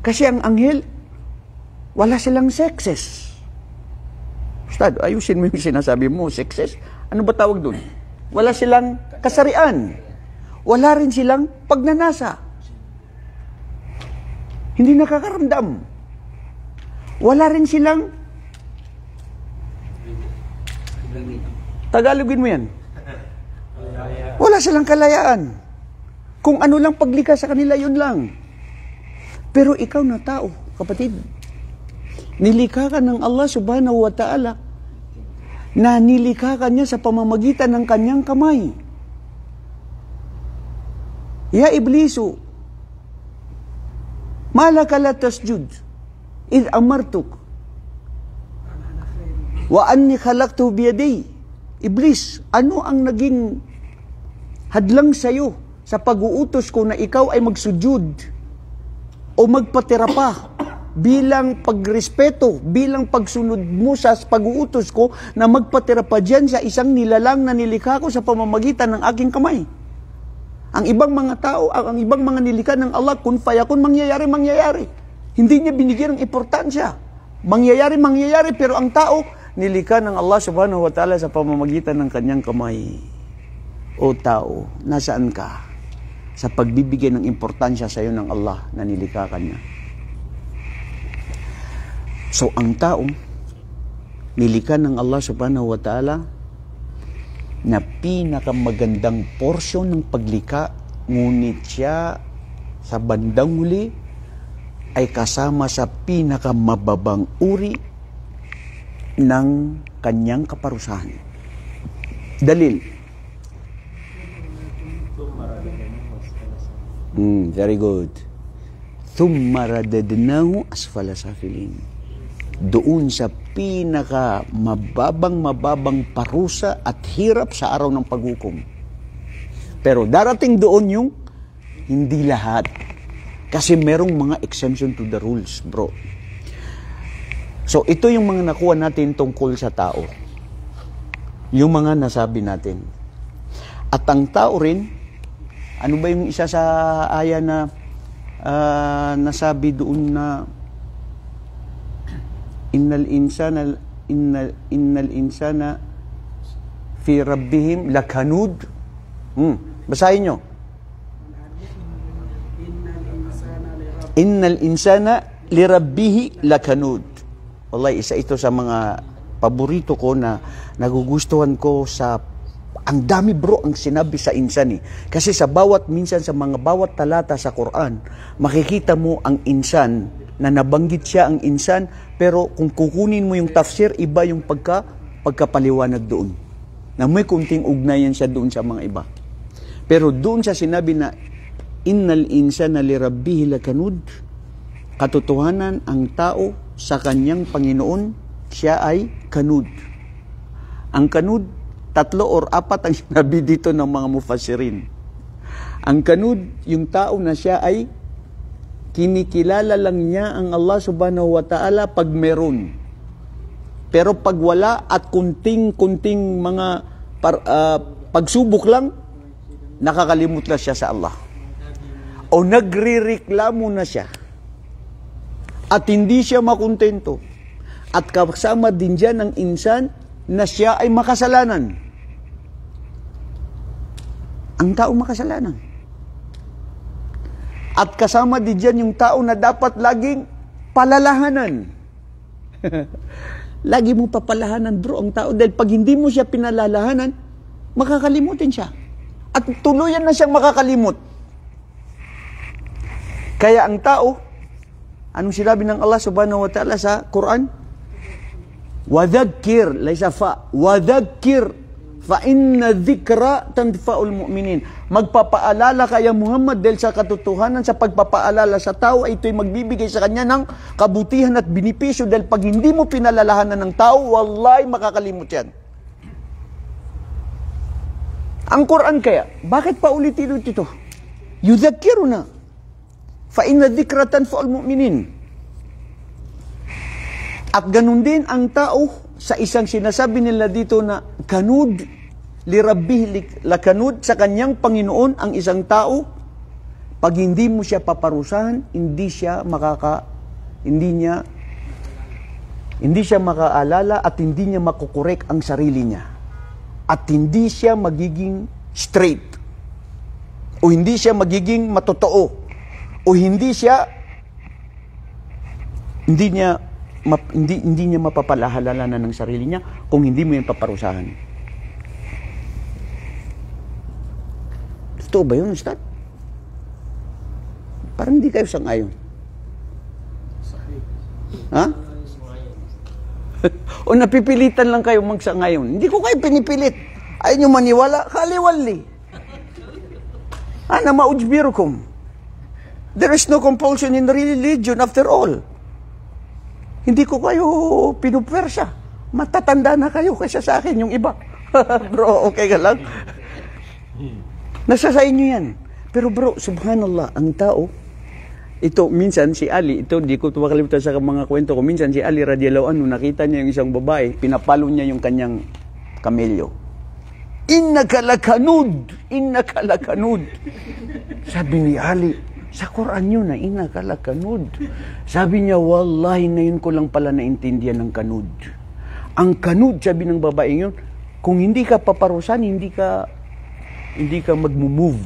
Kasi ang anghel, wala silang sexes. Ustad, ayusin mo yung sinasabi mo, sexes. Ano ba tawag doon? Wala silang kasarian. Wala rin silang pagnanasa. Hindi nakakaramdam. Wala rin silang Tagalogin mo yan. Wala silang kalayaan. Kung ano lang paglikha sa kanila, yun lang. Pero ikaw na tao, kapatid, nilikha ka ng Allah subhanahu wa ta'ala na nilikha ka niya sa pamamagitan ng kanyang kamay. Ya Iblisu, malaka la tasjud id amartuk wa anni khalaqtu biyadi. Iblis, ano ang naging hadlang sa'yo sa pag-uutos ko na ikaw ay magsujud o magpatira pa bilang pagrespeto, bilang pagsunod mo sa pag-uutos ko na magpatira pa dyan sa isang nilalang na nilikha ko sa pamamagitan ng aking kamay. Ang ibang mga tao, ang ibang mga nilikha ng Allah, kun fayakun, mangyayari. Hindi niya binigyan ng importansya. Mangyayari, pero ang tao, nilikha ng Allah subhanahu wa ta'ala sa pamamagitan ng kanyang kamay. O tao, nasaan ka sa pagbibigay ng importansya sa iyo ng Allah na nilikha ka niya? So, ang tao, nilikha ng Allah subhanahu wa ta'ala na pinakamagandang porsyon ng paglikha, ngunit siya sa bandang huli ay kasama sa pinakamababang uri ng kanyang kaparusahan. Dalil. Very good. Thumma radadnahu asfala safilin. Doon sa pinaka mababang parusa at hirap sa araw ng paghukom. Pero darating doon yung hindi lahat. Kasi merong mga exemption to the rules, bro. So, ito yung mga nakuha natin tungkol sa tao. Yung mga nasabi natin. At ang tao rin, ano ba yung isa sa aya na nasabi doon na innal insana fi rabbihim lakanud. Basahin nyo. Innal insana li rabbihi lakanud. Wallahi, isa ito sa mga paborito ko na nagugustuhan ko sa ang dami, bro, ang sinabi sa insan eh. Kasi sa minsan sa mga bawat talata sa Quran, makikita mo ang insan na nabanggit siya ang insan, pero kung kukunin mo yung tafsir, iba yung pagkapaliwanag doon. Na may kunting ugnayan siya doon sa mga iba. Pero doon sa sinabi na innal insana li rabbihi lakanud, katotohanan ang tao sa kanyang Panginoon siya ay kanud. Ang kanud, 3 or 4 ang sinabi dito ng mga mufassirin. Ang kanud, yung tao na siya ay kinikilala lang niya ang Allah subhanahu wa ta'ala pag meron. Pero pag wala at kunting-kunting mga pagsubok lang, nakakalimot na siya sa Allah. O nagrireklamo na siya. At hindi siya makontento. At kasama din dyan ang insan na siya ay makasalanan. Ang tao makasalanan. At kasama din dyan yung tao na dapat laging palalahanan. Lagi mo papalahanan, bro, ang tao. Dahil pag hindi mo siya pinalalahanan, makakalimutin siya. At tuluyan na siyang makakalimot. Kaya ang tao, anong sinabi ng Allah subhanahu wa ta'ala sa Quran? Wadhakir, laysa fa, wadhakir, fa inna dhikra tanfa'ul mu'minin. Magpapaalala kaya Muhammad dahil sa katotohanan sa pagpapaalala sa tao ay ito'y magbibigay sa kanya ng kabutihan at binipisyo dahil pag hindi mo pinalalahanan ng tao, wallahi makakalimot yan. Ang Quran kaya, bakit pa ulit-ulit ito? Yudhakiruna, fa inna dhikra tanfa'ul mu'minin. At ganun din ang tao sa isang sinasabi nila dito na kanud, lirabbih lakanud, sa kanyang Panginoon ang isang tao, pag hindi mo siya paparusahan, hindi siya makaalala at hindi niya makukorek ang sarili niya. At hindi siya magiging straight. O hindi siya magiging matotoo. O hindi niya mapapalahalala ng sarili niya kung hindi mo yan paparusahan. Totoo ba yun, Ustad? Parang hindi kayo sang-ayon. Ha? O napipilitan lang kayo magsang-ayon. Hindi ko kayo pinipilit. Ayaw nyo maniwala, kaliwali. Ana ma'ujbirukum. There is no compulsion in religion after all. Hindi ko kayo pinupwersya. Matatanda na kayo kaysa sa akin yung iba. Bro, okay ka lang? Nasa sa inyo yan. Pero bro, subhanallah, ang tao, ito, minsan si Ali, ito, di ko makalimutan sa mga kwento ko, minsan si Ali radiyallahu anhu, nakita niya yung isang babae, pinapalo niya yung kanyang kamelyo. Innaka lakanud! Innaka lakanud! Sabi ni Ali, sa Quran yun na innaka lakanud. Sabi niya, wallahi ngayon ko lang pala naintindihan ng kanud. Ang kanud, sabi ng babae yun, kung hindi ka paparusan, hindi ka mag-move.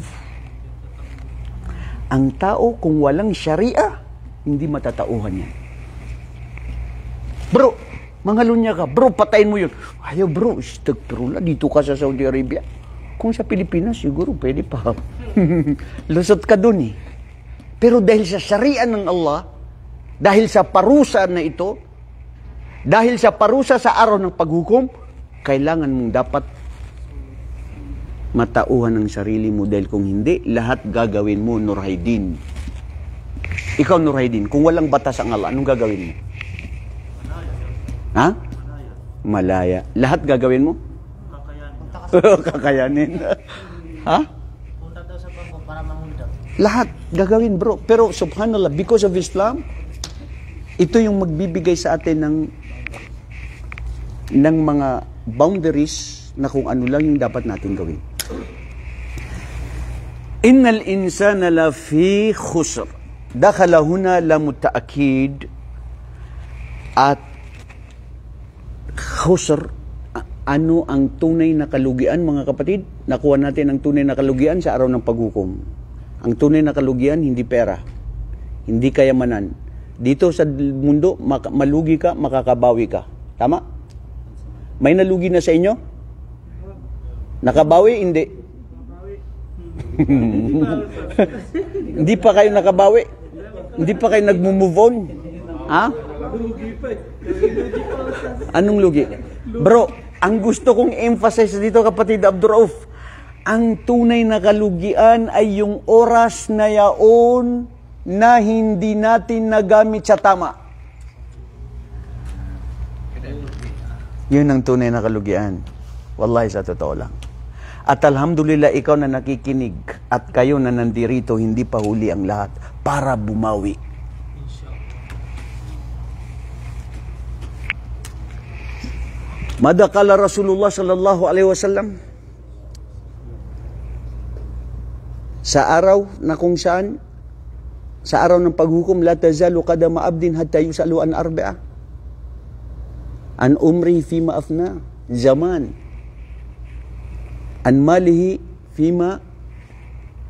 Ang tao, kung walang sharia, hindi matatauhan yan. Bro, mangalunya ka. Bro, patayin mo yun. Ayaw bro, astagfirullah, dito ka sa Saudi Arabia. Kung sa Pilipinas, siguro pwede pa. Lusot ka dun eh. Pero dahil sa sharia ng Allah, dahil sa parusa na ito, dahil sa parusa sa araw ng paghukom, kailangan mong dapat matauhan ng sarili mo dahil kung hindi, lahat gagawin mo, Nurhaydin. Ikaw, Nurhaydin, kung walang batas ang Allah, anong gagawin mo? Ha? Malaya. Lahat gagawin mo? Kakayanin. Ha? Punta daw sa bangko para mangundak. Lahat gagawin, bro. Pero subhanallah, because of Islam, ito yung magbibigay sa atin ng mga boundaries na kung ano lang yung dapat natin gawin. Innal insana lafi khusr. Dakhala huna lam ta'kid. At khusr, ano ang tunay na kalugian, mga kapatid? Nakuha natin ang tunay na kalugian sa araw ng paghukom. Ang tunay na kalugian, hindi pera, hindi kayamanan. Dito sa mundo, malugi ka, makakabawi ka. Tama? May nalugi na sa inyo? Nakabawi? Hindi. Hindi pa kayo nakabawi? Hindi pa kayo nag-move on? Ha? Anong lugi? Bro, ang gusto kong emphasize dito, kapatid Abdurrauf, ang tunay na kalugian ay yung oras na yaon na hindi natin nagamit sa tama. Yun ang tunay na kalugian. Wallahi, sa totoo lang. At alhamdulillah, ikaw na nakikinig at kayo na nandirito, hindi pa huli ang lahat para bumawi. Madakala Rasulullah sallallahu alaihi wasallam sa araw na kung saan, sa araw ng paghukom, la tazalu qadama abdin hatta yusalu an arba'a. An umri fima afna, zaman. An malihi fima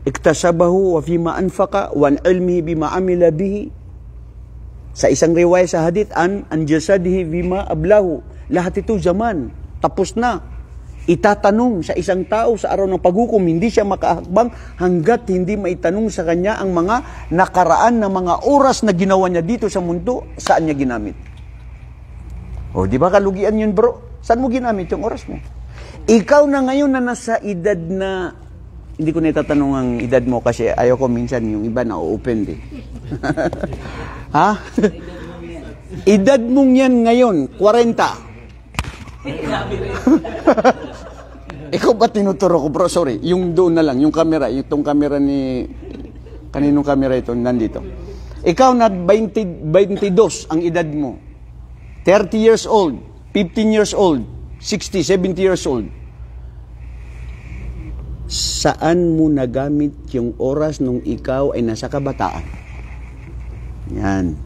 iktasabahu wa fima anfaqa wa an ilmihi bima amila bihi. Sa isang riwaya sa hadith, an jasadihi bima ablahu. Lahat ito zaman, tapos na. Itatanong sa isang tao sa araw ng paghukom, hindi siya makahakbang hanggat hindi maitanong sa kanya ang mga nakaraan na mga oras na ginawa niya dito sa mundo, saan niya ginamit. O, di ba kalugian yun, bro? Saan mo ginamit yung oras mo? Ikaw na ngayon na nasa edad na, hindi ko na itatanong ang edad mo kasi ayoko minsan yung iba na open din. Ha? Edad mong yan ngayon, 40. Ikaw ba tinuturo ko, bro? Sorry, yung doon na lang, yung camera, itong camera ni, kaninong camera ito, nandito. Ikaw na 22 ang edad mo. 30 years old, 15 years old, 60, 70 years old. Saan mo nagamit yung oras nung ikaw ay nasa kabataan? Yan.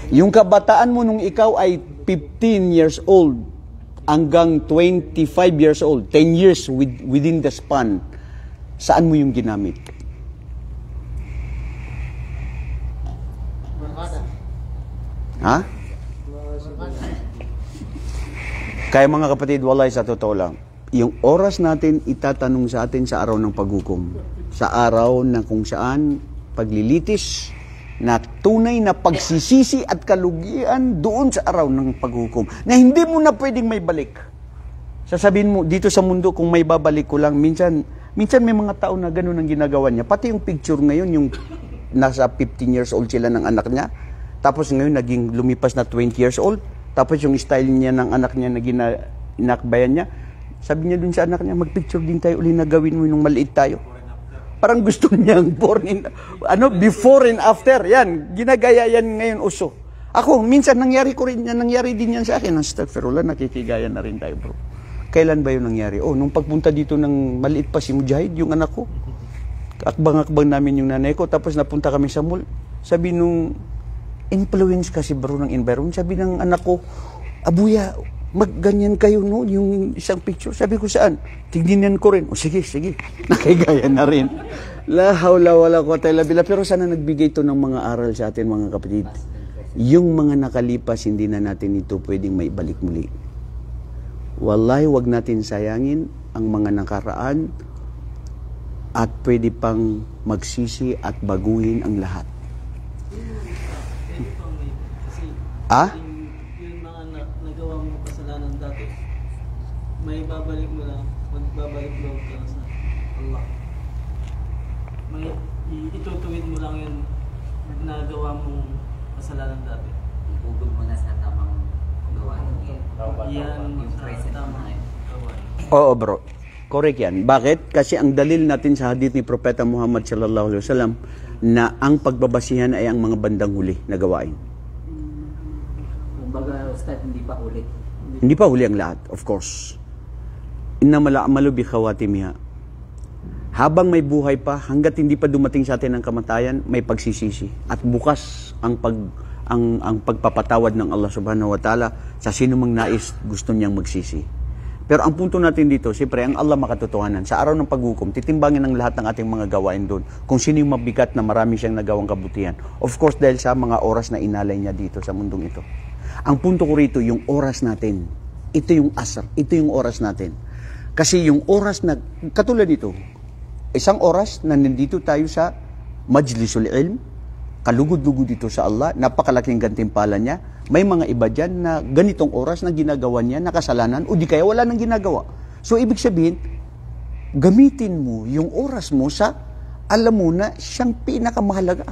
Yung kabataan mo nung ikaw ay 15 years old hanggang 25 years old, 10 years within the span, saan mo yung ginamit? Ha? Kaya mga kapatid, wallahi sa totoo lang, yung oras natin itatanong sa atin sa araw ng paghukom. Sa araw na kung saan paglilitis na tunay na pagsisisi at kalugian doon sa araw ng paghukom na hindi mo na pwedeng may balik. Sasabihin mo, dito sa mundo kung may babalik ko lang, minsan may mga tao na gano'n ang ginagawa niya. Pati yung picture ngayon, yung nasa 15 years old sila ng anak niya, tapos ngayon naging lumipas na 20 years old, tapos yung style niya ng anak niya na inakbayan niya, sabi niya dun sa anak niya, magpicture din tayo uli na gawin mo nung maliit tayo. Parang gusto niyang before and after. Yan, ginagaya yan ngayon uso. Ako, minsan nangyari din yan sa akin. Astaghfirullah, nakikigaya na rin tayo, bro. Kailan ba yun nangyari? Nung pagpunta dito ng maliit pa si Mujahid, yung anak ko. Akbang-akbang namin yung nanay ko, tapos napunta kami sa mall. Sabi nung influence kasi, bro, ng environment. Sabi ng anak ko, abuya, magganyan kayo, no? Yung isang picture. Sabi ko, saan? Tignan ko rin. Sige. Nakigaya na rin. La hawla wala quwwata illa billah. Pero sana nagbigay ito ng mga aral sa atin, mga kapatid. Yung mga nakalipas, hindi na natin ito pwedeng maibalik muli. Wallahi, wag natin sayangin ang mga nakaraan at pwede pang magsisi at baguhin ang lahat. Yung mga nagawa mo kasalanan dati, may babalik mo lang, magbabalik loob ka sa Allah. May itutuwid mo lang yung nagawa mong kasalanan dati. Ibugod mo na sa tamang gawain. Yan, Yung present tamang na gawain. Oo, bro. Correct yan. Bakit? Kasi ang dalil natin sa hadith ni Propeta Muhammad sallallahu alaihi wasallam na ang pagbabasihan ay ang mga bandang huli na gawain. Kumbaga, Ustad, hindi pa ulit. Hindi pa huli ang lahat, of course. Innamal a'malu bi khawatimiha. Habang may buhay pa, hanggat hindi pa dumating sa atin ang kamatayan, may pagsisisi. At bukas ang pagpapatawad ng Allah subhanahu wa ta'ala sa sino mang nais gusto niyang magsisi. Pero ang punto natin dito, siyempre, ang Allah makatotohanan. Sa araw ng paghukom, titimbangin ang lahat ng ating mga gawain doon. Kung sino yung mabigat na marami siyang nagawang kabutihan. Of course, dahil sa mga oras na inalay niya dito sa mundong ito. Ang punto ko rito, yung oras natin. Ito yung asr. Ito yung oras natin. Kasi yung oras na, katulad dito, isang oras na nandito tayo sa Majlisul Ilm, kalugod-lugod dito sa Allah, napakalaking gantimpala niya. May mga iba dyan na ganitong oras na ginagawa niya, nakasalanan, o di kaya wala nang ginagawa. So, ibig sabihin, gamitin mo yung oras mo sa, alam mo na, siyang pinakamahalaga.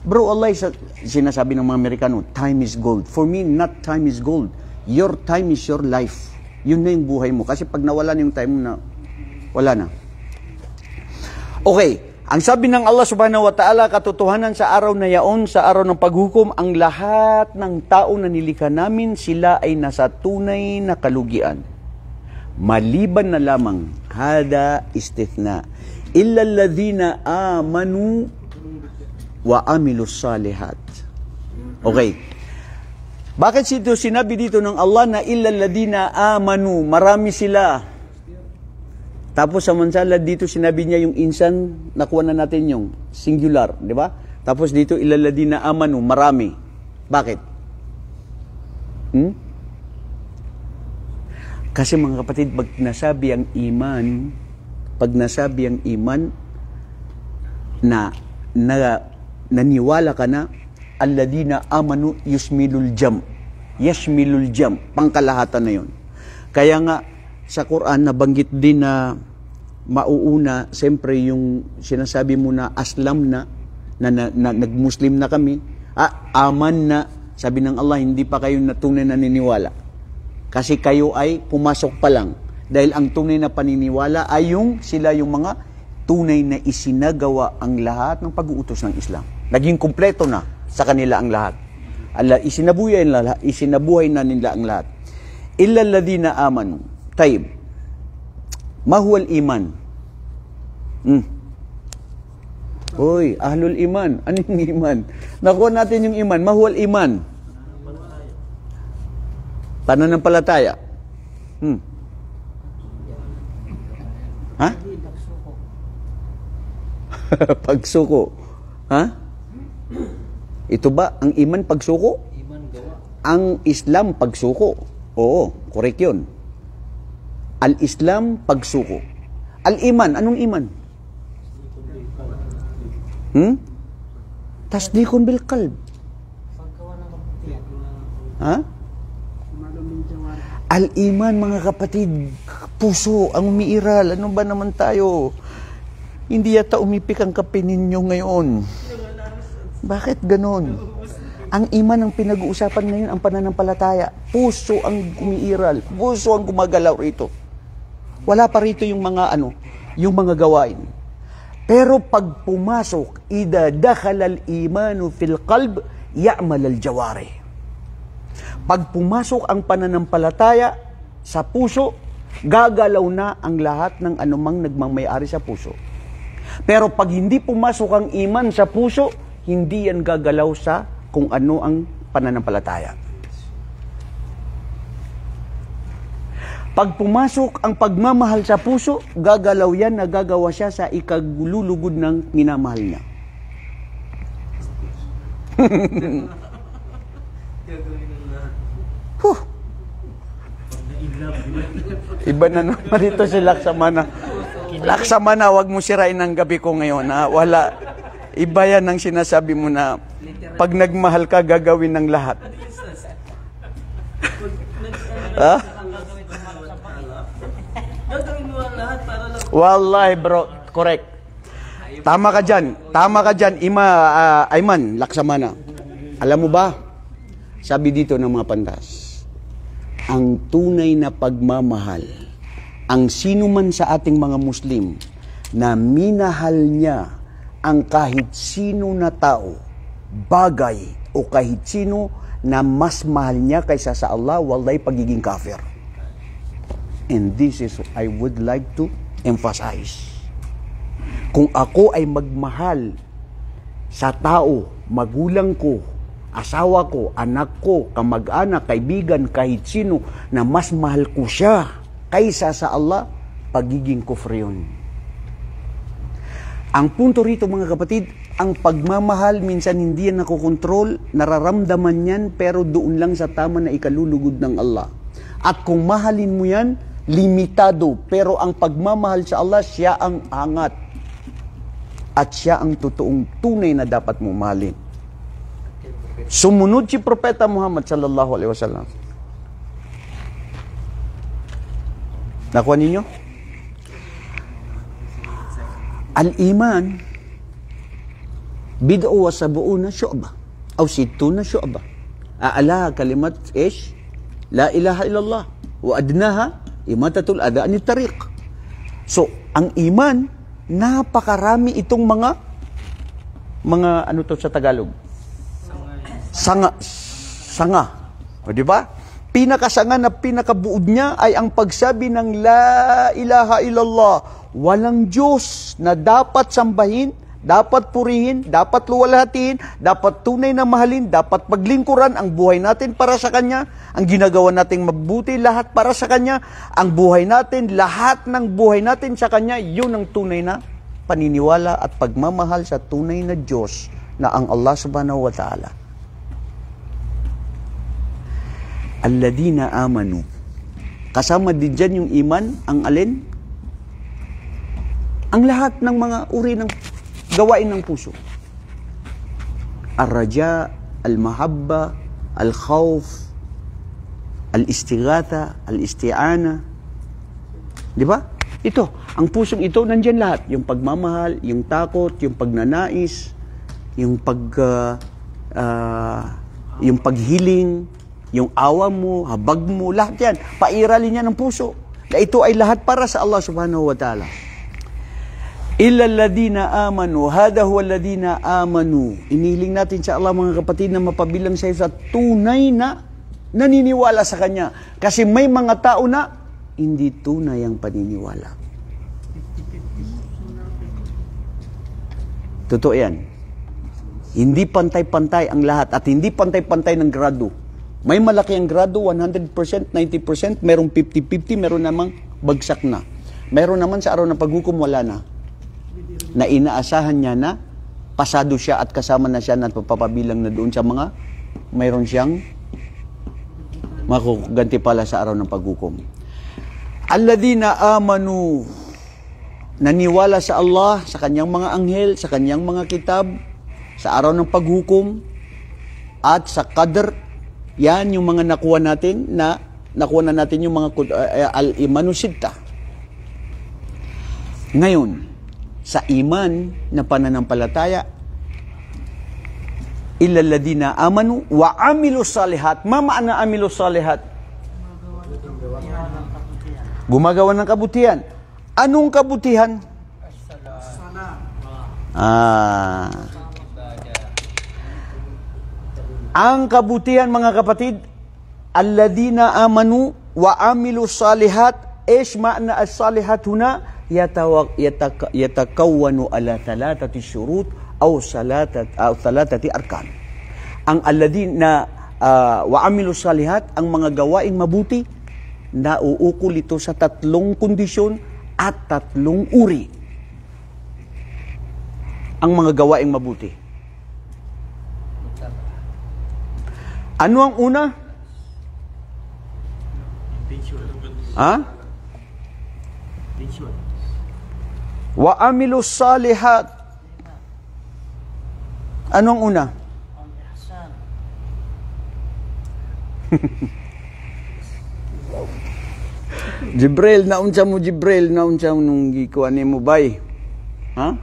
Bro, Allah, sinasabi ng mga Amerikano, time is gold. For me, not time is gold. Your time is your life. Yun na yung buhay mo. Kasi pag nawala na yung time mo na, wala na. Okay. Ang sabi ng Allah subhanahu wa ta'ala, katotohanan sa araw na yaon, sa araw ng paghukom, ang lahat ng tao na nilikha namin, sila ay nasa tunay na kalugian. Maliban na lamang, hada istithna, illa alladhina amanu wa amilus salihat. Okay. Bakit sinabi dito ng Allah na illa alladhina amanu, marami sila. Tapos samantala dito sinabi niya yung insan, nakuha na natin yung singular, di ba? Tapos dito illa alladhina amanu, marami. Bakit? Kasi mga kapatid, pag nasabi ang iman na naniwala ka na, alladhina amanu yashmilul jam, pangkalahatan na yun. Kaya nga sa Quran nabanggit din na mauuna siyempre yung sinasabi mo na aslam na nagmuslim na kami, aman na, sabi ng Allah, hindi pa kayo na tunay na naniniwala. Kasi kayo ay pumasok pa lang. Dahil ang tunay na paniniwala ay sila yung mga tunay na isinagawa ang lahat ng pag-uutos ng Islam. Naging kumpleto na sa kanila ang lahat. Isinabuhay na nila ang lahat. Illa alladhina amanu. Taib. Mahuwal iman. Uy, ahlul iman. Ano yung iman? Nakuha natin yung iman. Mahuwal iman. Pananampalataya. Ha? Pagsuko. Ha? Ito ba ang iman pagsuko? Ang Islam pagsuko. Oo, correct yun. Al-Islam pagsuko. Al-iman, anong iman? Tasdikun bil qalb. Ha? Al-iman, mga kapatid, puso ang umiiral. Ano ba naman tayo? Hindi yata umipik ang kape ninyo ngayon. Bakit ganon? Ang iman ang pinag-uusapan ngayon, ang pananampalataya. Puso ang umiiral. Puso ang gumagalaw rito. Wala pa rito yung mga yung mga gawain. Pero pag pumasok, idha dakhala al-imanu fil qalb, ya'mal al-jawari. Pag pumasok ang pananampalataya sa puso, gagalaw na ang lahat ng anumang nagmamay-ari sa puso. Pero pag hindi pumasok ang iman sa puso, hindi yan gagalaw sa kung ano ang pananampalataya. Pag pumasok ang pagmamahal sa puso, gagalaw yan, nagagawa siya sa ikaglulugod ng minamahal niya. Iba na naman dito si Laksamana. Laksamana, wag mo sirain ang gabi ko ngayon. Ha? Wala. Iba yan ang sinasabi mo na pag nagmahal ka, gagawin ng lahat. Ha? Wallahi bro, correct. Tama ka dyan. Ayman, Laksamana. Alam mo ba, sabi dito ng mga pandas, ang tunay na pagmamahal, ang sino man sa ating mga Muslim na minahal niya ang kahit sino na tao, bagay, o kahit sino na mas mahal niya kaysa sa Allah, wallahi pagiging kafir. And this is I would like to emphasize. Kung ako ay magmahal sa tao, magulang ko, asawa ko, anak ko, kamag-anak, kaibigan, kahit sino na mas mahal ko siya kaysa sa Allah, pagiging kufr yun. Ang punto rito mga kapatid, ang pagmamahal minsan hindi yan nakokontrol, nararamdaman yan pero doon lang sa tama na ikalulugod ng Allah. At kung mahalin mo yan, limitado, pero ang pagmamahal sa Allah, siya ang angat. At siya ang totoong tunay na dapat mo mahalin. Sumunod si Propeta Muhammad sallallahu alaihi wasallam. Nakuha ninyo? Al-iman bid'u wa sab'una syu'bah aw sittuna syu'bah. A'la kalimat ish la ilaha illallah, wa adnaha imatatul adha anit tariq. So, ang iman, napakarami itong mga ano to sa Tagalog? Sanga. O, di ba? Pinakasanga na pinakabuod niya ay ang pagsabi ng la ilaha illallah. Walang Diyos na dapat sambahin, dapat purihin, dapat luwalhatiin, dapat tunay na mahalin, dapat paglingkuran ang buhay natin para sa Kanya, ang ginagawa nating mabuti lahat para sa Kanya, ang buhay natin, lahat ng buhay natin sa Kanya, yun ang tunay na paniniwala at pagmamahal sa tunay na Diyos na ang Allah subhanahu wa ta'ala. Alladina amanu. Kasama din dyan yung iman, ang alin? Ang lahat ng mga uri ng gawain ng puso. Ar-raja, al-mahabba, al-khawf, al-istighatha, al-isti'ana. Di ba? Ito, ang pusong ito, nandyan lahat. Yung pagmamahal, yung takot, yung pagnanais, yung yung paghiling, yung awa mo, habag mo, lahat yan. Pairalin yan ng puso. Na ito ay lahat para sa Allah subhanahu wa ta'ala. Illa alladhina amanu, hada huwa alladhina amanu. Inihiling natin sa Allah mga kapatid na mapabilang sa sa tunay na naniniwala sa Kanya. Kasi may mga tao na hindi tunay ang paniniwala. Totoo yan. Hindi pantay-pantay ang lahat at hindi pantay-pantay ng grado. May malaki ang grado, 100%, 90%, merong 50-50, meron namang bagsak na. Meron naman sa araw ng paghukom, wala na. Na inaasahan niya na pasado siya at kasama na siya na papabilang na doon sa mga mayroon siyang makuganti pala sa araw ng paghukom. Alladhina amanu, naniwala sa Allah, sa kanyang mga anghel, sa kanyang mga kitab, sa araw ng paghukom, at sa qadr. Yan yung mga nakuha na natin yung mga al-imanu sitta. Ngayon, sa iman na pananampalataya, illal ladina amanu wa amilu salihat. Ma maana amilu salihat? Gumagawa ng kabutihan. Anong kabutihan? Ang kabutihan, mga kapatid, alladina amanu wa amilu salihat. Ish ma'na as-salihat huna yatakawwanu ala thalathati syurut aw thalathati arkan. Ang alladina wa amilu salihat, ang mga gawaing mabuti, nauukol ito sa 3 kondisyon at 3 uri. Ang mga gawaing mabuti. Ano ang una? Wa amilu salihat. Ano ang una? Jibril, naunsa mo Jibril, naunsa mo nung gikuan mo bay? Ha?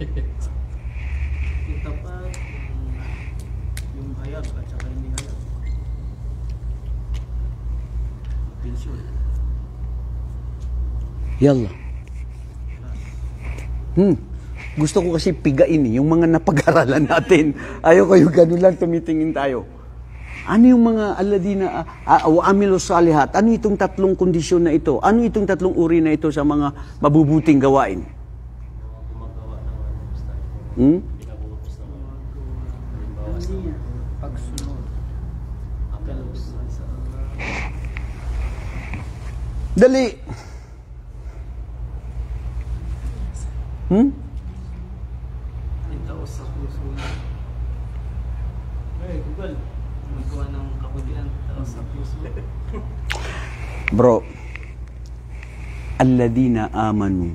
Yung tapat, yung hayag at saka hindi hayag. Pensyon. Yalla. Gusto ko kasi pigain yung mga napag-aralan natin. Ayoko yung ganun lang tumitingin tayo. Ano yung mga alladina wa amilu salihat? Ano itong 3 kondisyon na ito? Ano itong 3 uri na ito sa mga mabubuting gawain? Pagsunod. Dali. Ito sa puso na. Hey, Google. Magawa ng kabutihan tao sa puso. Bro, alladina amanu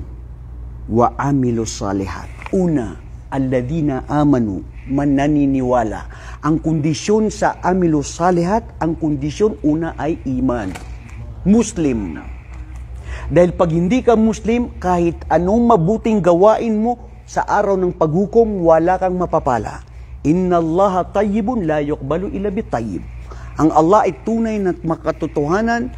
wa amilu salihat. Una, alladina amanu, mananiniwala. Ang kondisyon sa amilu salihat, ang kondisyon una ay iman. Muslim. Dahil pag hindi ka Muslim, kahit anong mabuting gawain mo sa araw ng paghukom, wala kang mapapala. Inna Allaha tayyibun la yuqbalu illa bitayyib. Ang Allah ay tunay na makatotohanan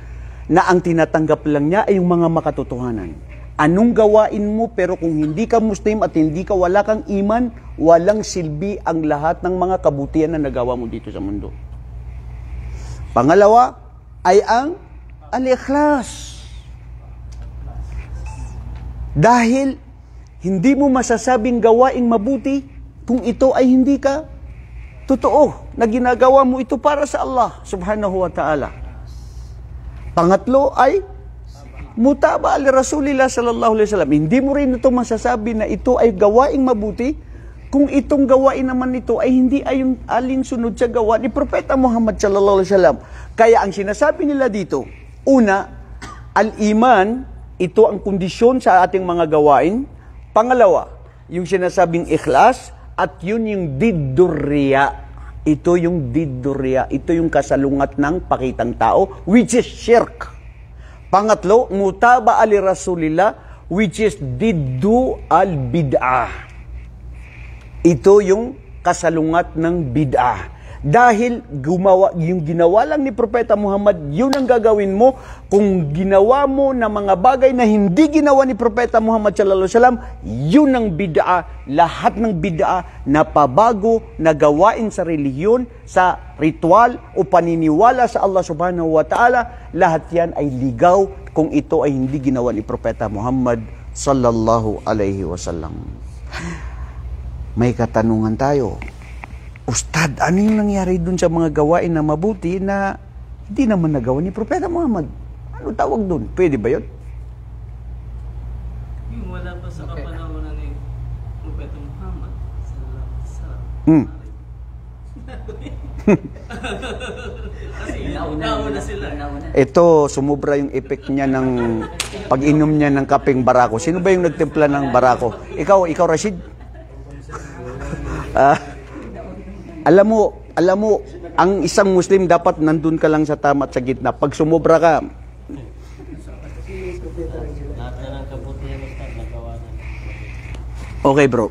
na ang tinatanggap lang niya ay yung mga makatotohanan. Anong gawain mo pero kung hindi ka Muslim at wala kang iman, walang silbi ang lahat ng mga kabutihan na nagawa mo dito sa mundo. Pangalawa ay ang al-ikhlas. Dahil hindi mo masasabing gawaing mabuti kung ito ay hindi ka totoo na ginagawa mo ito para sa Allah subhanahu wa ta'ala. Pangatlo ay mutaba ali Rasulillah sallallahu alaihi wasallam. Hindi mo rin ito masasabi na ito ay gawaing mabuti kung itong gawain naman ito ay hindi ay alinsunod sa gawa ni Propeta Muhammad sallallahu alaihi wasallam. Kaya ang sinasabi nila dito, una, al-iman, ito ang kondisyon sa ating mga gawain. Pangalawa, yung sinasabing ikhlas, at yun yung diddurriya. Ito yung diddurriya. Ito yung kasalungat ng pakitang tao, which is shirk. Pangatlo, mutaba ali Rasulillah, which is diddu al-bid'ah. Ito yung kasalungat ng bid'ah. Dahil yung ginawa lang ni Propeta Muhammad, yun ang gagawin mo. Kung ginawa mo na mga bagay na hindi ginawa ni Propeta Muhammad sallallahu alaihi wasallam, yun ang bid'a. Lahat ng bid'a na pabago na gawain sa relihiyon, sa ritual o paniniwala sa Allah subhanahu wa ta'ala, lahat yan ay ligaw kung ito ay hindi ginawa ni Propeta Muhammad sallallahu alaihi wasallam. May katanungan tayo. Ustad, ano yung nangyari dun sa mga gawain na mabuti na hindi naman nagawa ni Propeta Muhammad? Ano tawag dun? Pwede ba yun? Yung wala pa sa kapanahonan ni Propeta Muhammad sallallahu alaihi wasallam. Kasi nauna sila. Ito, sumubra yung effect niya ng pag-inom niya ng kapeng barako. Sino ba yung nagtimpla ng barako? Ikaw Rashid? Alam mo, ang isang Muslim dapat nandun ka lang sa tama at sa gitna. Pag sumobra ka, okay bro,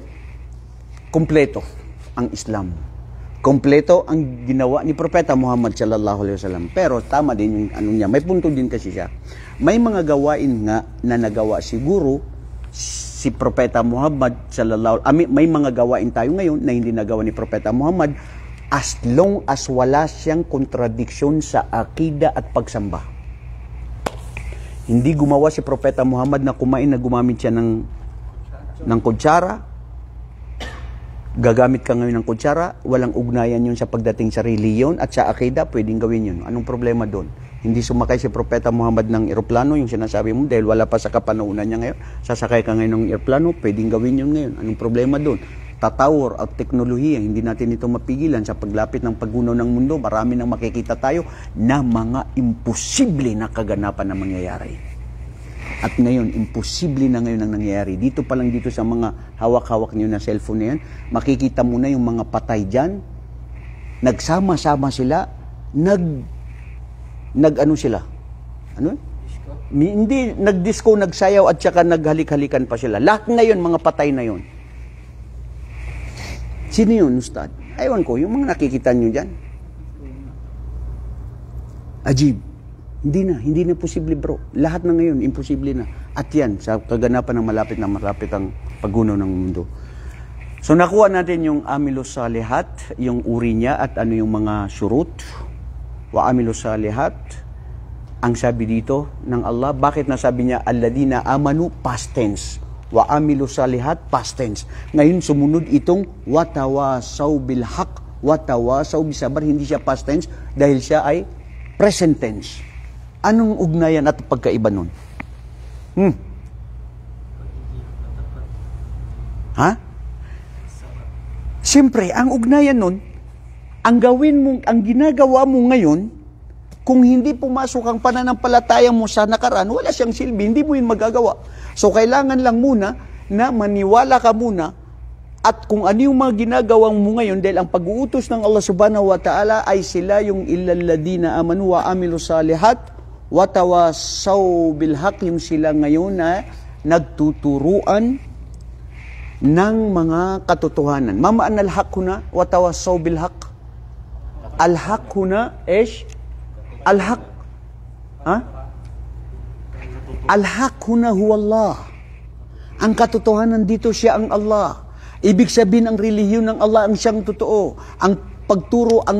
kompleto ang Islam. Kompleto ang ginawa ni Propeta Muhammad sallallahu alaihi wasallam. Pero tama din yung ano niya. May punto din kasi siya. May mga gawain nga na nagawa siguro si Propeta Muhammad sallallahu may mga gawain tayo ngayon na hindi nagawa ni Propeta Muhammad as long as wala siyang kontradiksyon sa akida at pagsamba. Hindi gumawa si Propeta Muhammad na kumain na gumamit siya ng kutsara. Gagamit ka ngayon ng kutsara, walang ugnayan yun sa pagdating sa reliyon at sa akida, pwedeng gawin yun. Anong problema doon? Hindi sumakay si Propeta Muhammad ng eroplano, yung sinasabi mo, dahil wala pa sa kapanaunan niya ngayon. Sasakay ka ngayon ng eroplano, pwedeng gawin yun ngayon. Anong problema doon? Tatawar at teknolohiya, hindi natin ito mapigilan sa paglapit ng paggunaw ng mundo. Marami nang makikita tayo na mga imposible na kaganapan na mangyayari. At ngayon, imposible na ngayon ang nangyayari. Dito pa lang dito sa mga hawak-hawak niyo na cellphone na yan, makikita mo na yung mga patay dyan, nagsama-sama sila, nag-ano sila? Ano? Hindi, nag-disco, nagsayaw at saka naghalik-halikan pa sila. Lahat na yun, mga patay na yun. Sino yun, Ustad? Ewan ko, yung mga nakikita nyo dyan. Ajib. Hindi na posible bro. Lahat na ngayon, imposible na. At yan, sa kaganapan ng malapit ang paggunaw ng mundo. So nakuha natin yung amilus salihat, yung uri niya at ano yung mga syurut. Wa amilus salihat. Ang sabi dito ng Allah, bakit nasabi niya, alladina amanu, past tense. Wa amilus salihat, past tense. Ngayon sumunod itong watawasaw bil haq, watawasaw bisabar, hindi siya past tense dahil siya ay present tense. Anong ugnayan at pagkaiba nun? Ha? Siyempre, ang ugnayan nun, ang ginagawa mo ngayon, kung hindi pumasok ang pananampalataya mo sa nakaraan, wala siyang silbi, hindi mo yun magagawa. So, kailangan lang muna na maniwala ka muna at kung ano yung mga ginagawang mo ngayon dahil ang pag-uutos ng Allah subhanahu wa ta'ala ay sila yung illalladina amanu wa amilu salihat watawasaw bilhaq, yung sila ngayon na nagtuturuan ng mga katotohanan. Mamaan alhaq na watawasaw bilhaq. Al-haq huna, ish? Al-haq. Ha? Al-haq huna huwa Allah. Ang katotohanan dito, siya ang Allah. Ibig sabihin, ang relihiyon ng Allah ang siyang totoo. Ang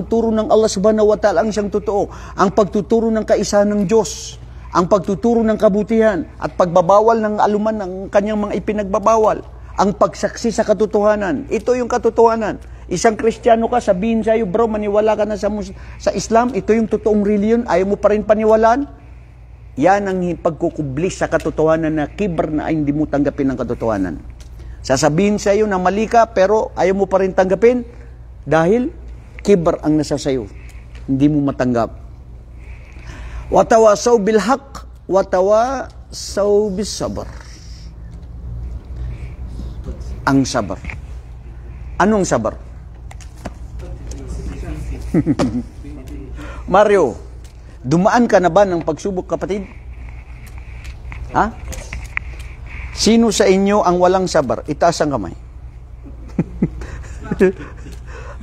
turo ng Allah subhanahu wa ta'ala ang siyang totoo. Ang pagtuturo ng kaisahan ng Diyos. Ang pagtuturo ng kabutihan at pagbabawal ng aluman ng kanyang mga ipinagbabawal. Ang pagsaksi sa katotohanan. Ito yung katotohanan. Isang Kristiyano ka, sabihin sa'yo, bro, maniwala ka na sa Islam. Ito yung totoong relihiyon. Ayaw mo pa rin paniwalaan. Yan ang pagkukublis sa katotohanan na kibr na ay hindi mo tanggapin ang katotohanan. Sasabihin sa iyo na mali ka pero ayaw mo pa rin tanggapin dahil kibr ang nasa sayo. Hindi mo matanggap. Watawasaw bil haq, watawasaw bis sabr. Ang sabar. Anong sabar? Mario, dumaan ka na ba ng pagsubok, kapatid? Ha? Sino sa inyo ang walang sabar? Itaas ang kamay.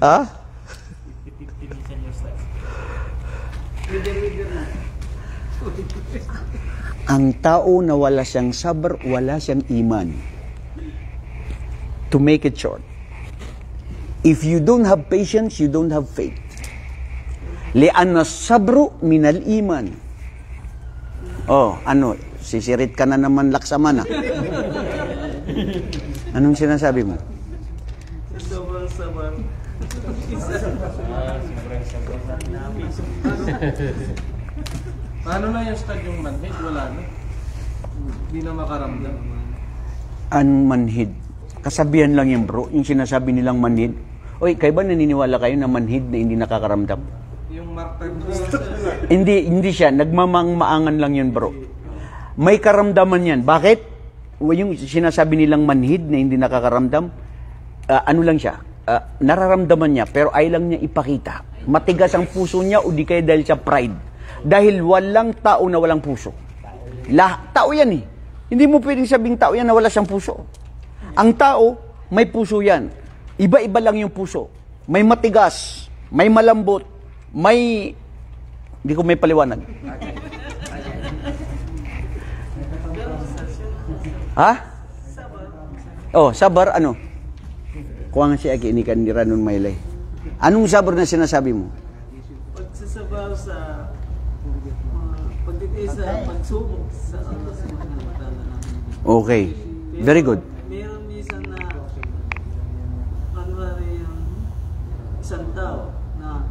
Ha? Ang tao na wala siyang sabar, wala siyang iman. To make it short, if you don't have patience, you don't have faith. Li'anna sabru minal iman. Oh, ano? Sisirit ka na naman laksamana. Anong sinasabi mo? Sobrang sabar. Paano na yung stag yung manhid? Wala na. Hindi na makaramdam. Ang manhid. Kasabihan lang yan, bro. Yung sinasabi nilang manhid. Oy, kayo ba naniniwala kayo na manhid na hindi nakakaramdam? Yung martyr Hindi siya. Nagmamang-maangan lang yun, bro. May karamdaman yan. Bakit? Yung sinasabi nilang manhid na hindi nakakaramdam, ano lang siya? Nararamdaman niya, pero ay lang niya ipakita. Matigas ang puso niya o di kaya dahil sa pride. Dahil walang tao na walang puso. Tao yan eh. Hindi mo pwedeng sabing tao yan na wala siyang puso. Ang tao, may puso yan. Iba-iba lang yung puso. May matigas, may malambot, may... Hindi ko may paliwanag. Ha? Oh, sabar ano? Kuha nga siya inikan ni Ranon Maylay. Anong sabar na sinasabi mo? Pagsasabaw sa pagtitiis sa pagsubok sa Allah subhanahu wa ta'ala. Okay. Very good. Meron minsan na yung isang tao na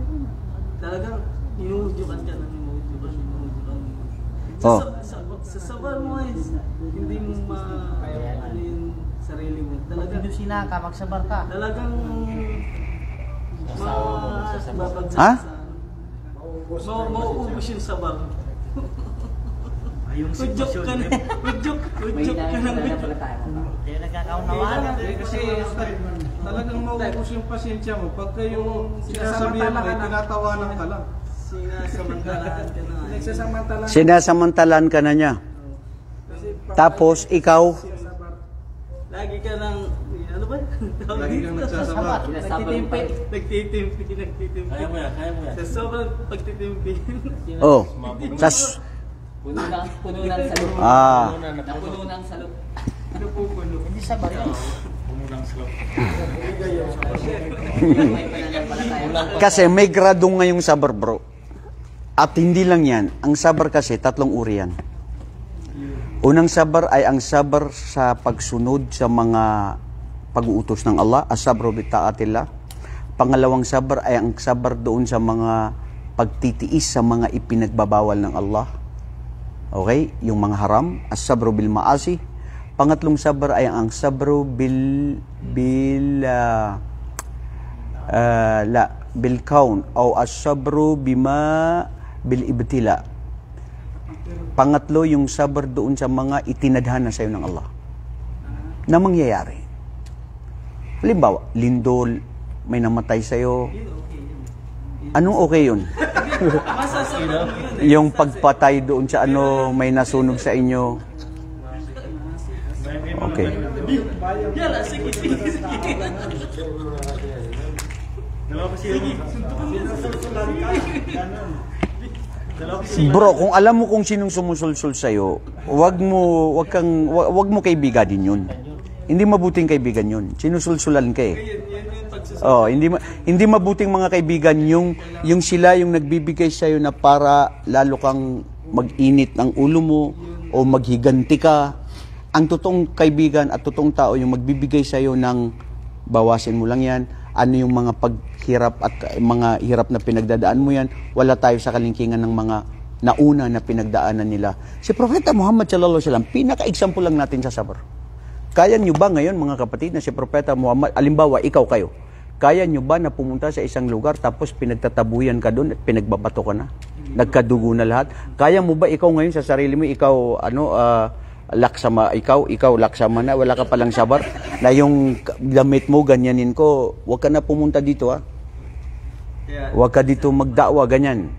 talagang inuudyokan ka ng inuudyokan. Oh. Sa sabar mo hindi mo ano yung sarili mo. Talagang Hindi sinaka, magsabar ka. talagang babagsak Ha? sa mauubos yung sabar. Udyok ka na. Udyok ka na. Kaya nagkakaunawan. kasi talagang maubos yung pasensya mo. Pagka yung sinasabihan mo, ay tinatawanan ka lang. Sinasamantalaan ka na. Nagsasamantala. Sinasamantalan ka na niya. Tapos, ikaw, Lagi ka lang, ano ba? Lagi kang nagsasabat. Nagtitimpi. Kaya mo yan. Sa sobrang pagtitimpi. oh, Puno ng salot. Napuno ng salot. Hindi sabar yun. kasi may grado ngayong sabar, bro. At hindi lang yan. Ang sabar kasi, 3 uri yan. Unang sabar ay ang sabar sa pagsunod sa mga pag-uutos ng Allah, as-sabru bi ta'atillah. Pangalawang sabar ay ang sabar doon sa mga pagtitiis sa mga ipinagbabawal ng Allah. Okay? Yung mga haram, as-sabru bil ma'asi. Pangatlong sabar ay ang sabru bil kaun o as-sabru bima bil ibtila. Pangatlo, yung sabar doon sa mga itinadhana sa iyo ng Allah na mangyayari. Halimbawa, lindol, may namatay sa iyo. Anong okay yun? Yung pagpatay doon sa ano, may nasunog sa inyo. Okay. Bro, kung alam mo kung sinong sumusulsul sa'yo, wag mo kaibiganin yun. Hindi mabuting kaibigan yun. Sinusulsulan ka eh. Oh, hindi mabuting mga kaibigan yung sila yung nagbibigay sa iyo na para lalo kang mag-init ng ulo mo o maghiganti ka. Ang totoong kaibigan at totoong tao yung magbibigay sa iyo ng bawasin mo lang yan. Ano yung mga paghirap at mga hirap na pinagdadaan mo yan. Wala tayo sa kalingkingan ng mga nauna na pinagdaanan nila. Si Propeta Muhammad sallallahu alaihi wasallam, pinaka-example lang natin sa sabar. Kaya nyo ba ngayon mga kapatid na si Propeta Muhammad, alimbawa ikaw kayo, kaya nyo ba na pumunta sa isang lugar tapos pinagtatabuyan ka doon at pinagbabato ka na? Nagkadugo na lahat? Kaya mo ba ikaw ngayon sa sarili mo, ikaw laksama, ikaw laksama na, wala ka palang sabar, na yung damit mo ganyanin ko, wag ka na pumunta dito ha. Wag ka dito magdakwa ganyan.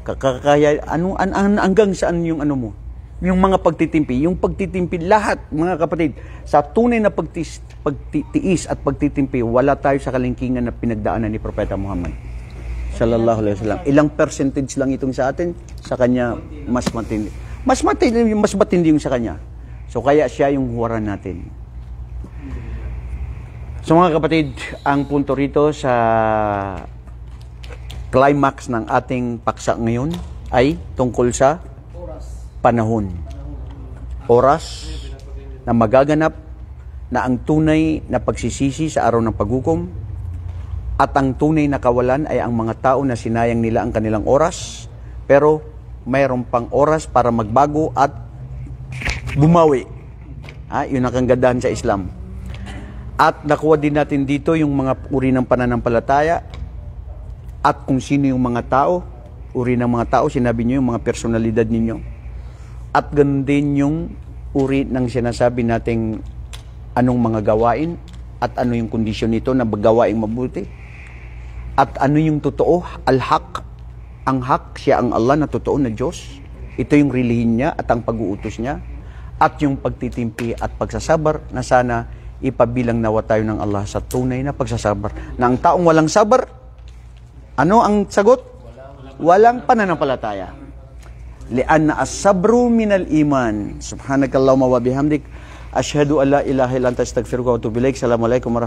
Kaya hanggang saan yung ano mo? Yung mga pagtitimpi, lahat mga kapatid, sa tunay na pagtitiis at pagtitimpi, wala tayo sa kalingkingan na pinagdaanan ni Propeta Muhammad sallallahu alaihi wasallam. Ilang percentage lang itong sa atin, sa kanya mas matindi. Mas matindi yung sa kanya. So kaya siya yung huwaran natin. So mga kapatid, ang punto rito sa climax ng ating paksa ngayon ay tungkol sa panahon. Oras na magaganap na ang tunay na pagsisisi sa araw ng paghukom at ang tunay na kawalan ay ang mga tao na sinayang nila ang kanilang oras pero mayroon pang oras para magbago at bumawi. Yun ang kagandahan sa Islam. At nakuha din natin dito yung mga uri ng pananampalataya at kung sino yung mga tao, uri ng mga tao, sinabi niyo yung mga personalidad ninyo. At ganun din yung uri ng sinasabi nating anong mga gawain at ano yung kondisyon nito na gawaing mabuti. At ano yung totoo, al-haq. Ang haq, siya ang Allah na totoo na Diyos. Ito yung relihin niya at ang pag-uutos niya. At yung pagtitimpi at pagsasabar na sana ipabilang nawa tayo ng Allah sa tunay na pagsasabar. Na ang taong walang sabar, ano ang sagot? Walang pananampalataya. Lianna as-sabru minal iman. Subhanakallahumma wa bihamdik. Ashhadu an la ilaha illa anta astaghfiruka wa atubu ilaik. Assalamualaikum warahmatullahi wabarakatuh.